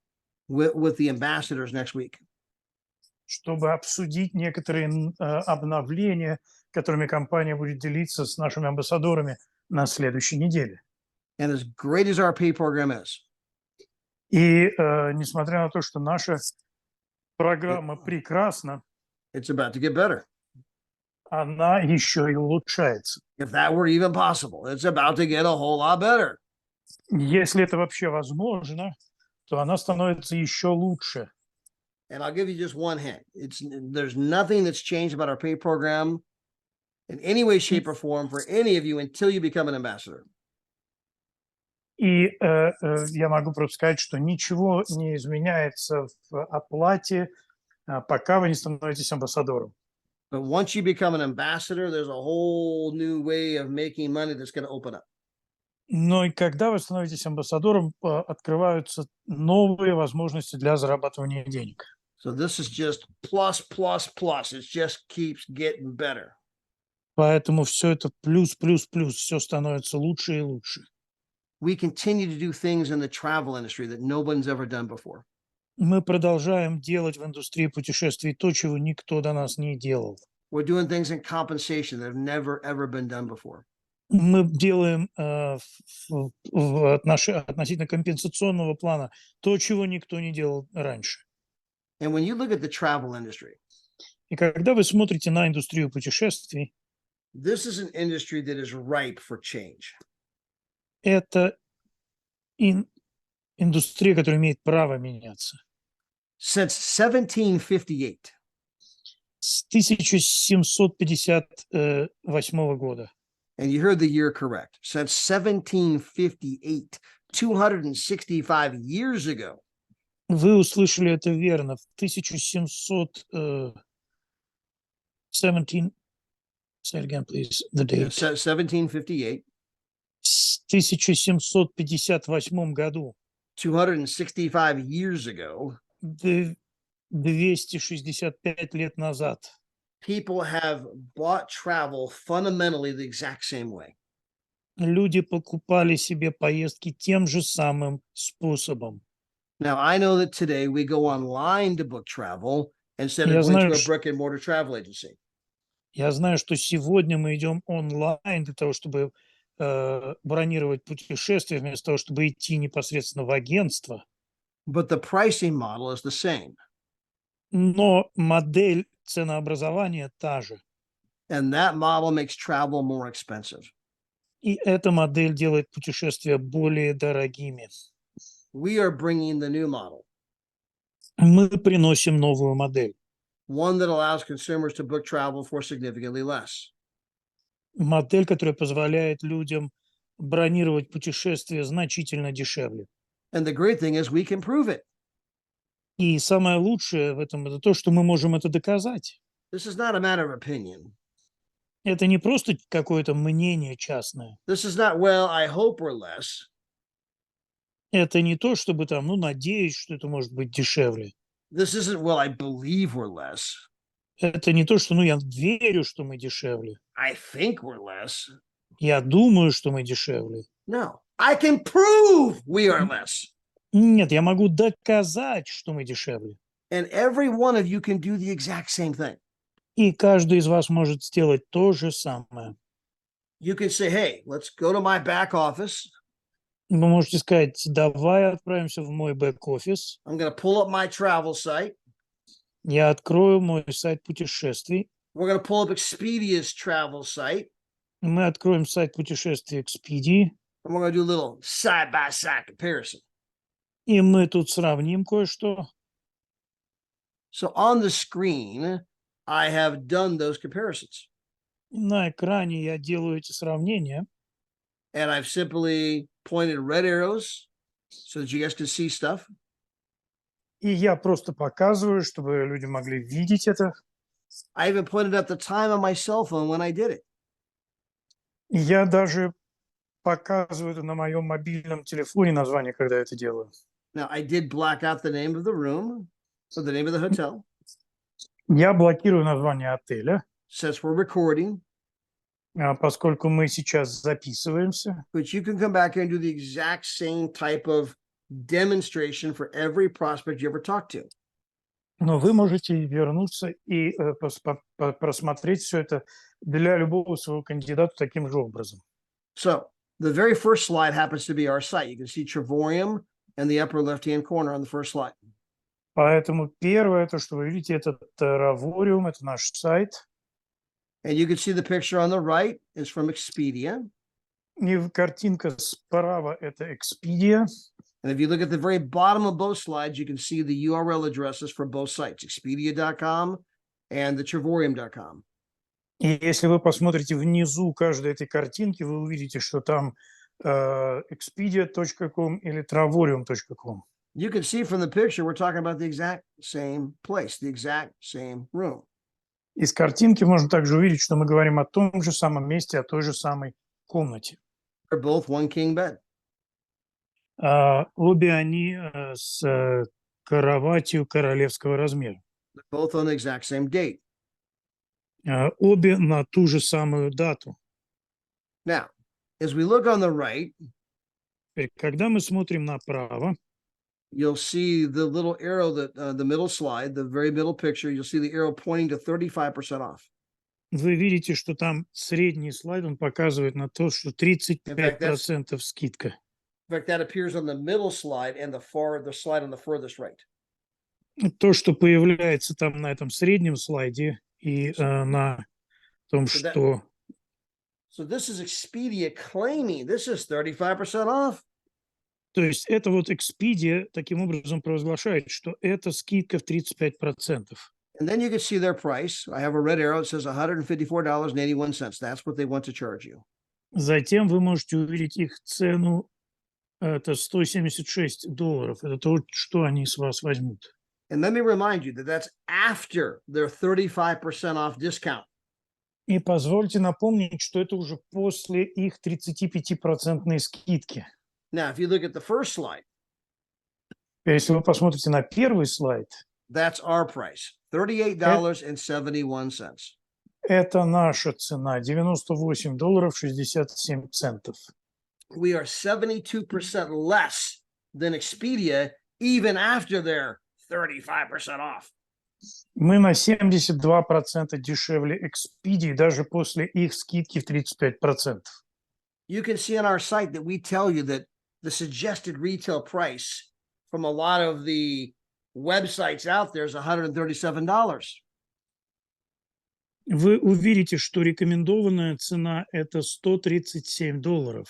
with the ambassadors next week. чтобы обсудить некоторые обновления, которыми компания будет делиться с нашими амбассадорами на следующей неделе. And as great as our pay program is, И несмотря на то, что наша программа прекрасна, it's about to get better. она еще и улучшается. If that were even possible, it's about to get a whole lot better. Если это вообще возможно, то она становится еще лучше. And I'll give you just one hint. There's nothing that's changed about our pay program in any way, shape, or form for any of you until you become an ambassador. И я могу просто сказать, что ничего не изменяется в оплате, пока вы не становитесь амбассадором. But once you become an ambassador, there's a whole new way of making money that's going to open up. Но и когда вы становитесь амбассадором, открываются новые возможности для зарабатывания денег. So this is just plus, plus, plus. It just keeps getting better. Поэтому все это плюс, плюс, плюс, все становится лучше и лучше. We continue to do things in the travel industry that no one's ever done before. Мы продолжаем делать в индустрии путешествий то, чего никто до нас не делал. We're doing things in compensation that have never, ever been done before. Мы делаем относительно компенсационного плана то, чего никто не делал раньше. And when you look at the travel industry, И когда вы смотрите на индустрию путешествий, this is an industry that is ripe for change. это индустрия, которая имеет право меняться. Since 1758, С 1758 года. and you heard the year correct, since 1758, 265 years ago, Вы услышали это верно. В 1700... 17... Say it again, please, the date. 1758, В 1758 году, 265 years ago, 265 лет назад, people have bought travel fundamentally the exact same way. люди покупали себе поездки тем же самым способом. Now, I know that today we go online to book travel instead of Я going to знаю, a brick and mortar travel agency. Я знаю, что сегодня мы идем онлайн для того, чтобы бронировать путешествия, вместо того, чтобы идти непосредственно в агентство. But the pricing model is the same. Но модель ценообразования та же. And that model makes travel more expensive. И эта модель делает путешествия более дорогими. We are bringing the new model, Мы приносим новую модель. one that allows consumers to book travel for significantly less. Модель, которая позволяет людям бронировать путешествия значительно дешевле. And the great thing is we can prove it. И самое лучшее в этом это то, что мы можем это доказать. This is not a matter of opinion. Это не просто какое-то мнение частное. This is not, well, I hope we're less. Это не то, чтобы там, надеюсь, что это может быть дешевле. This isn't, well, I believe we're less. Это не то, что, я верю, что мы дешевле. I think we're less. Я думаю, что мы дешевле. No, I can prove we are less. Нет, я могу доказать, что мы дешевле. And every one of you can do the exact same thing. И каждый из вас может сделать то же самое. You can say, hey, let's go to my back office. Вы можете сказать, давай отправимся в мой бэк-офис. I'm going to pull up my travel site. Я открою мой сайт путешествий. We're going to pull up Expedia's travel site. Мы откроем сайт путешествий Expedia. And we're going to do a little side-by-side comparison. И мы тут сравним кое-что. So on the screen, I have done those comparisons. На экране я делаю эти сравнения, And I've simply pointed red arrows so that you guys can see stuff. и я просто показываю, чтобы люди могли видеть это. I even pointed out the time on my cell phone when I did it. И я даже показываю это на моем мобильном телефоне, название, когда я это делаю. Now, I did black out the name of the room or the name of the hotel Я блокирую название отеля, since we're recording, поскольку мы сейчас записываемся. but you can come back here and do the exact same type of demonstration for every prospect you ever talk to. Но вы можете вернуться и просмотреть все это для любого своего кандидата таким же образом. So the very first slide happens to be our site. You can see Trevorium in the upper left-hand corner on the first slide. Поэтому первое, то, что вы видите, это Terravorium, это наш сайт. And you can see the picture on the right is from Expedia. И картинка справа это Expedia. And if you look at the very bottom of both slides, you can see the URL addresses for both sites, expedia.com and the trevorium.com. И если вы посмотрите внизу каждой этой картинки, вы увидите, что там expedia.com или travorium.com. You can see from the picture, we're talking about the exact same place, the exact same room. Из картинки можно также увидеть, что мы говорим о том же самом месте, о той же самой комнате. They're both one king bed. Обе они с кроватью королевского размера. They're both on the exact same date. Обе на ту же самую дату. Now, as we look on the right, Теперь, когда мы смотрим направо, you'll see the little arrow that the middle slide, the very middle picture, you'll see the arrow pointing to 35% off. вы видите, что там средний слайд, он показывает на то, что 35% скидка. In fact, that appears on the middle slide and the slide on the furthest right. То, что появляется там на этом среднем слайде и на том, что... So this is Expedia claiming this is 35% off. То есть это вот Expedia таким образом провозглашает, что это скидка в 35%. And then you can see their price. I have a red arrow. It says $154.81. That's what they want to charge you. Затем вы можете увидеть их цену. Это $176. Это то, что они с вас возьмут. And let me remind you that that's after their 35% off discount. И позвольте напомнить, что это уже после их 35% скидки. Now, if you look at the first slide, Если вы посмотрите на первый слайд, that's our price, $38.71. это наша цена, $98.67. We are 72% less than Expedia, even after their 35% off. Мы на 72% дешевле Expedia, даже после их скидки в 35%. You can see on our site that we tell you that the suggested retail price from a lot of the websites out there is $137. Вы увидите, что рекомендованная цена это $137.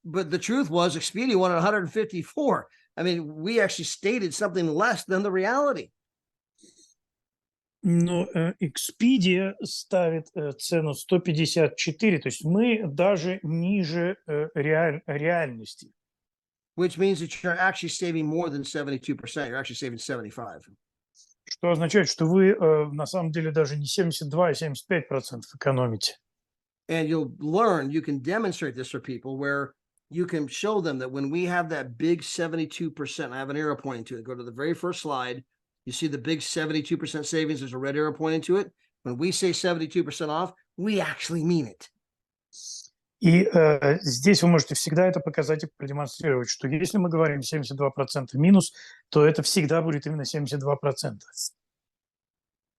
But the truth was Expedia wanted 154. I mean, we actually stated something less than the reality. Но Expedia ставит цену 154, то есть мы даже ниже реальности. Which means that you're actually saving more than 72%. You're actually saving 75%. Что означает, что вы на самом деле даже не 72, а 75% экономите. And you'll learn, you can demonstrate this for people where you can show them that when we have that big 72%, I have an arrow pointing to it. Go to the very first slide. You see the big 72% savings. There's a red arrow pointing to it. When we say 72% off, we actually mean it. И здесь вы можете всегда это показать и продемонстрировать, что если мы говорим 72% минус, то это всегда будет именно 72%.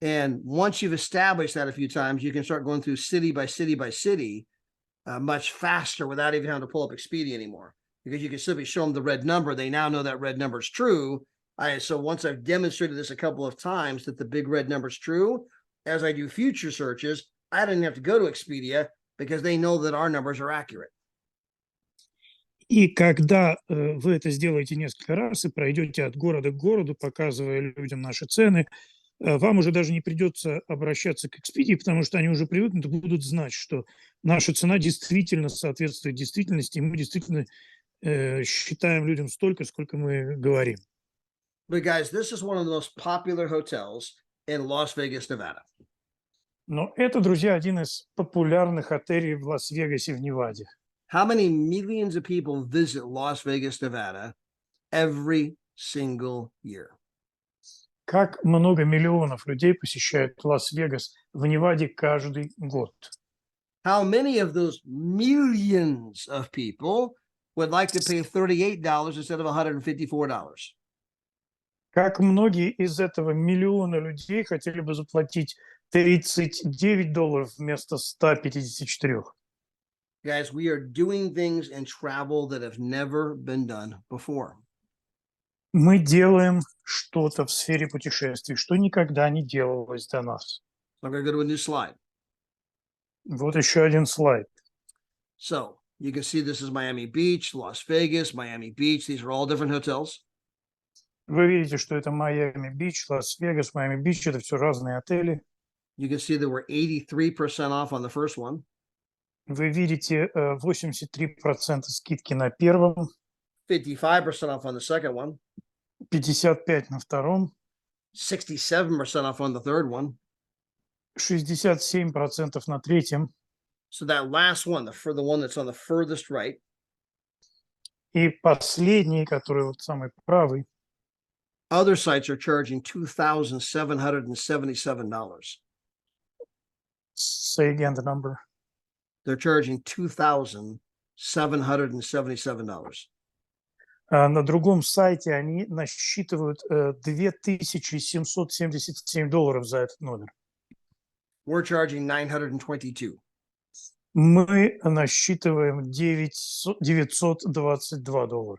And once you've established that a few times, you can start going through city by city by city much faster without even having to pull up Expedia anymore. Because you can simply show them the red number. They now know that red number is true. So once I've demonstrated this a couple of times that the big red number is true, as I do future searches, I don't have to go to Expedia because they know that our numbers are accurate. И когда вы это сделаете несколько раз и пройдете от города к городу, показывая людям наши цены, вам уже даже не придется обращаться к Expedia, потому что они уже привыкнут и будут знать, что наша цена действительно соответствует действительности, и мы действительно считаем людям столько, сколько мы говорим. But guys, this is one of the most popular hotels in Las Vegas, Nevada. Но это, друзья, один из популярных отелей в Лас-Вегасе в Неваде. How many millions of people visit Las Vegas, Nevada every single year? Как много миллионов людей посещают Лас-Вегас в Неваде каждый год? How many of those millions of people would like to pay $38 instead of $154? Как многие из этого миллиона людей хотели бы заплатить $39 вместо 154? Guys, we are doing things in travel that have never been done before. Мы делаем что-то в сфере путешествий, что никогда не делалось до нас. So I'm going to go to a new slide. Вот еще один слайд. So you can see this is Miami Beach, Las Vegas, Miami Beach. These are all different hotels. Вы видите, что это Майами-Бич, Лас-Вегас, Майами-Бич, это все разные отели. You can see that we're 83% off on the first one, Вы видите 83% скидки на первом, 55% off on the second one, 55% на втором, 67% off on the third one. 67% на третьем. So that last one, for the one that's on the furthest right, И последний, который вот самый правый, other sites are charging $2,777. say again the number. They're charging $2,777. На другом сайте они насчитывают $2777 за этот номер. We're charging $922. Мы насчитываем $922.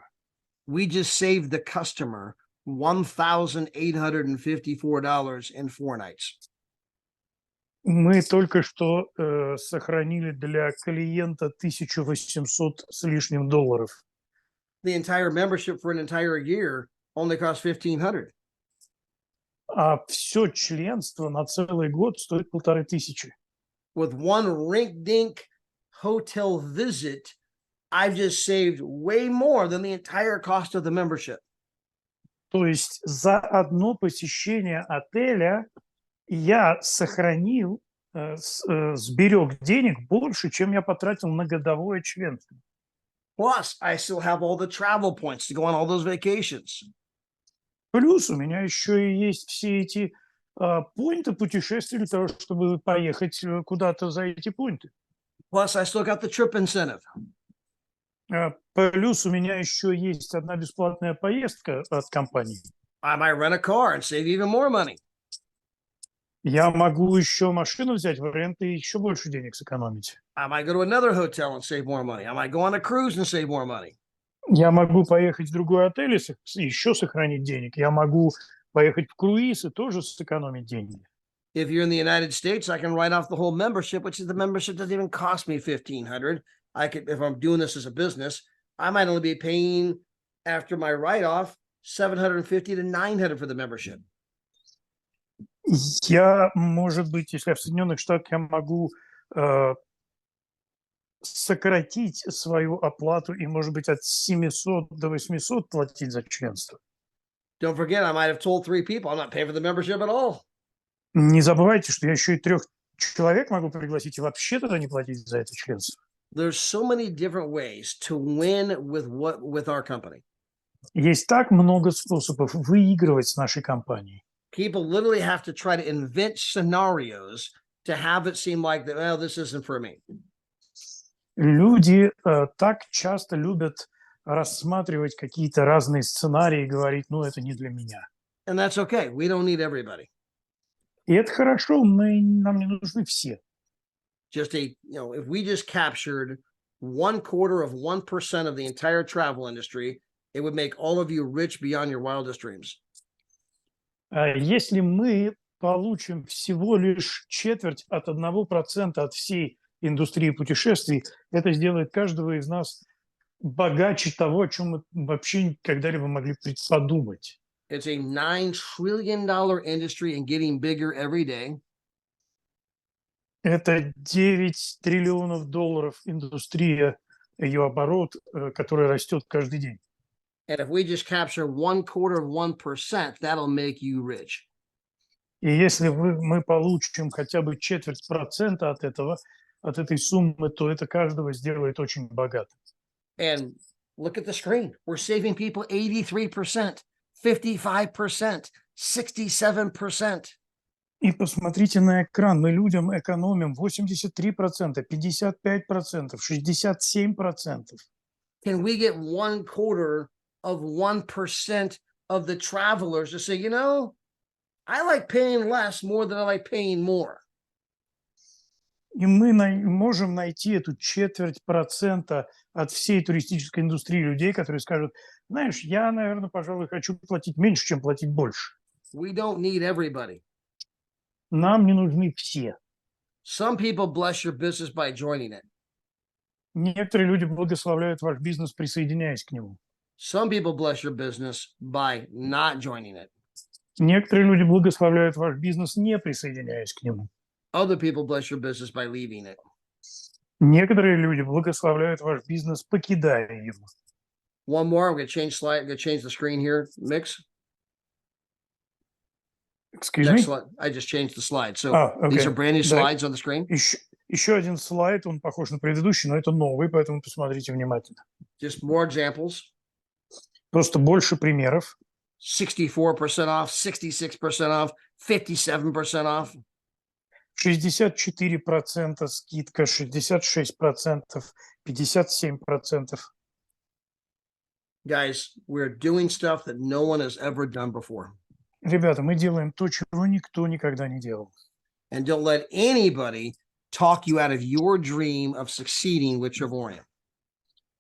We just saved the customer $1,854 in 4 nights. Мы только что сохранили для клиента 1800 с лишним долларов. The entire membership for an entire year only costs $1,500. А все членство на целый год стоит 1500. With one rink-dink hotel visit, I've just saved way more than the entire cost of the membership. То есть за одно посещение отеля я сохранил, сберег денег больше, чем я потратил на годовое членство. Plus, I still have all the travel points to go on all those vacations. Плюс у меня еще и есть все эти поинты путешествий для того, чтобы поехать куда-то за эти поинты. Plus, I still got the trip incentive. Плюс у меня еще есть одна бесплатная поездка от компании. I might rent a car and save even more money. Я могу еще машину взять в аренду и еще больше денег сэкономить. I might go to another hotel and save more money. I might go on a cruise and save more money. Я могу поехать в другой отель и еще сохранить денег. Я могу поехать в круиз и тоже сэкономить деньги. If you're in the United States, I can write off the whole membership, which is the membership doesn't even cost me $1,500. I could, if I'm doing this as a business, I might only be paying after my write-off $750 to $900 for the membership. Я, может быть, если я в Соединенных Штатах, я могу сократить свою оплату и, может быть, от 700 до 800 платить за членство. Don't forget, I might have told 3 people I'm not paying for the membership at all. Не забывайте, что я еще и 3 человек могу пригласить и вообще тогда не платить за это членство. There's so many different ways to win with our company. Есть так много способов выигрывать с нашей компанией. People literally have to try to invent scenarios to have it seem like that, well, this isn't for me. Люди так часто любят рассматривать какие-то разные сценарии и говорить, ну, это не для меня. And that's okay. We don't need everybody. И это хорошо, нам не нужны все. Just if we just captured 0.25% of the entire travel industry, it would make all of you rich beyond your wildest dreams. Если мы получим всего лишь четверть от 1% от всей индустрии путешествий, это сделает каждого из нас богаче того, о чем мы вообще когда-либо могли подумать. It's a $9 trillion industry and getting bigger every day. Это 9 триллионов долларов индустрия, ее оборот, который растет каждый день. And if we just capture 0.25%, that'll make you rich. И если мы получим хотя бы 0,25% от этого, от этой суммы, то это каждого сделает очень богатым. And look at the screen. We're saving people 83%, 55%, 67%. И посмотрите на экран. Мы людям экономим 83%, 55%, 67%. Can we get 0.25% of the travelers to say, I like paying less more than I like paying more? И мы можем найти эту 0,25% от всей туристической индустрии людей, которые скажут, знаешь, я, наверное, пожалуй, хочу платить меньше, чем платить больше. We don't need everybody. Нам не нужны все. Some people bless your business by joining it. Некоторые люди благословляют ваш бизнес, присоединяясь к нему. Some people bless your business by not joining it. Некоторые люди благословляют ваш бизнес, не присоединяясь к нему. Other people bless your business by leaving it. Некоторые люди благословляют ваш бизнес, покидая его. One more. I'm going to change slide. I'm going to change the screen here. Mix. Excuse Next me? slide. I just changed the slide. So okay. these are brand new Да. slides on the screen. Еще один слайд, он похож на предыдущий, но это новый, поэтому посмотрите внимательно. Just more examples. Просто больше примеров. 64% off, 66% off, 57% off. 64% скидка, 66%, 57%. Guys, we're doing stuff that no one has ever done before. Ребята, мы делаем то, чего никто никогда не делал. And don't let anybody talk you out of your dream of succeeding with Travorium.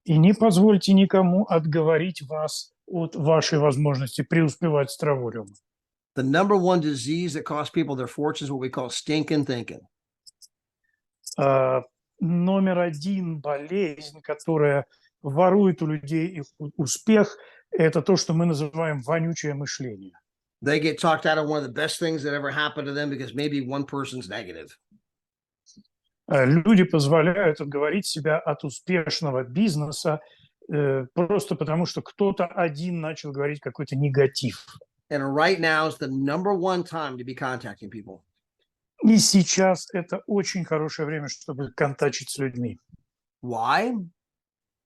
И не позвольте никому отговорить вас от вашей возможности преуспевать с Травориумом. The number one disease that costs people their fortunes is what we call stinking thinking. Номер один болезнь, которая ворует у людей их успех, это то, что мы называем вонючее мышление. They get talked out of one of the best things that ever happened to them because maybe one person's negative. Люди позволяют отговорить себя от успешного бизнеса просто потому, что кто-то один начал говорить какой-то негатив. And right now is the number one time to be contacting people. И сейчас это очень хорошее время, чтобы контактить с людьми. Why?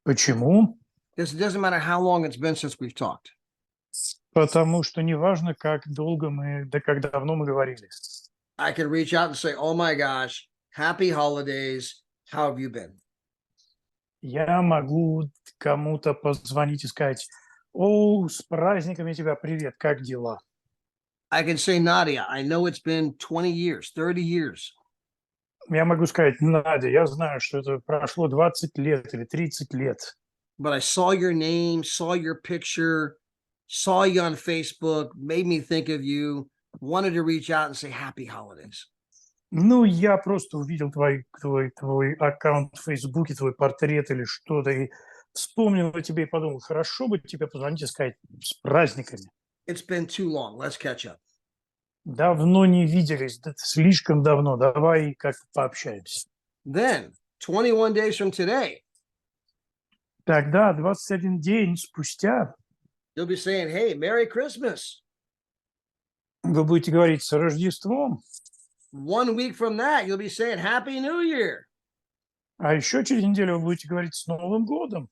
Почему? Because it doesn't matter how long it's been since we've talked. Потому что неважно, как долго мы, да как давно мы говорили. I can reach out and say, oh my gosh, happy holidays. How have you been? Я могу кому-то позвонить и сказать, о, с праздниками тебя, привет, как дела? I can say, Nadia, I know it's been 20 years, 30 years. Я могу сказать, Надя, я знаю, что это прошло 20 лет или 30 лет. But I saw your name, saw your picture, saw you on Facebook, made me think of you, wanted to reach out and say happy holidays. Ну, я просто увидел твой аккаунт в Фейсбуке, твой портрет или что-то, и вспомнил о тебе и подумал, хорошо бы тебе позвонить и сказать с праздниками. It's been too long. Let's catch up. Давно не виделись, слишком давно, давай как-то пообщаемся. Then, 21 days from today, Тогда, 21 день спустя, you'll be saying, hey, Merry Christmas. вы будете говорить с Рождеством, 1 week from that, you'll be saying Happy New Year. а еще через неделю вы будете говорить с Новым годом.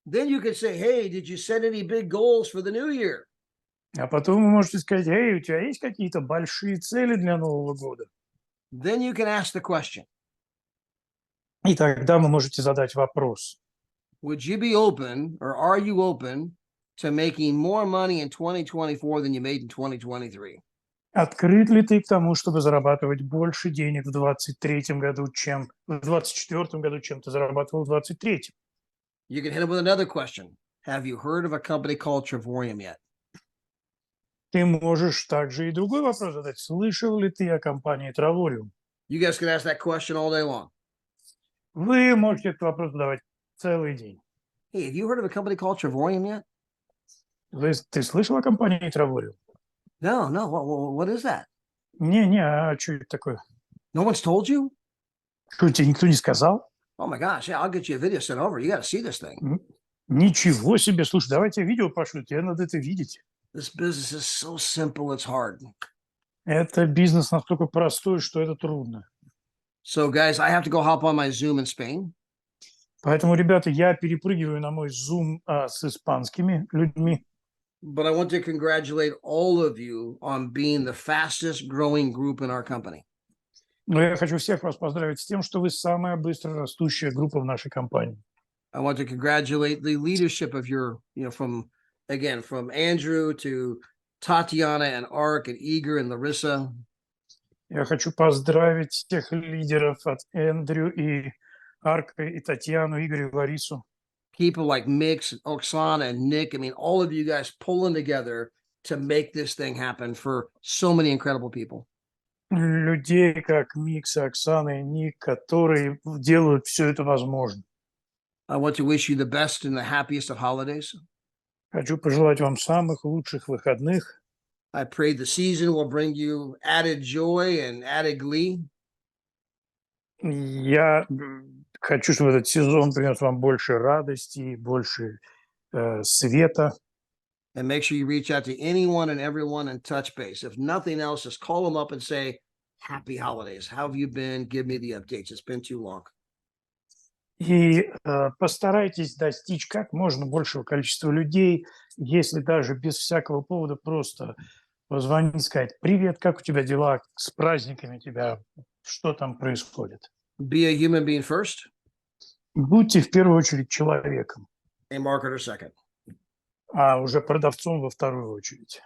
Then you could say, hey, did you set any big goals for the new year? А потом вы можете сказать, эй, у тебя есть какие-то большие цели для Нового года? Then you can ask the question, И тогда вы можете задать вопрос. would you be open or are you open to making more money in 2024 than you made in 2023? Открыт ли ты к тому, чтобы зарабатывать больше денег в 2023 году, чем в 2024 году, чем ты зарабатывал в 2023? You can hit it with another question. Have you heard of a company called Travorium yet? Ты можешь также и другой вопрос задать. Слышал ли ты о компании Travorium? You guys can ask that question all day long. Вы можете этот вопрос задавать целый день. Hey, have you heard of a company called Travorium yet? Ты слышал о компании Travolio? No, no. What is that? Не-не, а что это такое? No one's told you? Что, тебе никто не сказал? Oh my gosh. Yeah, I'll get you a video sent over. You got to see this thing. М, Ничего себе! Слушай, давайте видео пошлю, тебе надо это видеть. This business is so simple, it's hard. Это бизнес настолько простой, что это трудно. So, guys, I have to go hop on my Zoom in Spain. Поэтому, ребята, я перепрыгиваю на мой Zoom с испанскими людьми. But I want to congratulate all of you on being the fastest growing group in our company. Но я хочу всех вас поздравить с тем, что вы самая быстро растущая группа в нашей компании. I want to congratulate the leadership of your, from Andrew to Tatiana and Ark and Eager and Larissa. Я хочу поздравить всех лидеров от Эндрю и Арка, и Татьяну, Игоря и Ларису. People like Mix, Oksana, and Nick. I mean, all of you guys pulling together to make this thing happen for so many incredible people. Людей, как Микс, Оксана и Ник, которые делают все это возможно. I want to wish you the best and the happiest of holidays. Хочу пожелать вам самых лучших выходных. I pray the season will bring you added joy and added glee. Я хочу, чтобы этот сезон принес вам больше радости, больше света. And make sure you reach out to anyone and everyone and touch base. If nothing else, just call them up and say, happy holidays. How have you been? Give me the updates. It's been too long. И постарайтесь достичь как можно большего количества людей, если даже без всякого повода просто позвонить, сказать: привет, как у тебя дела, с праздниками тебя, что там происходит. Be a human being first, Будьте в первую очередь человеком, a marketer second. а уже продавцом во вторую очередь.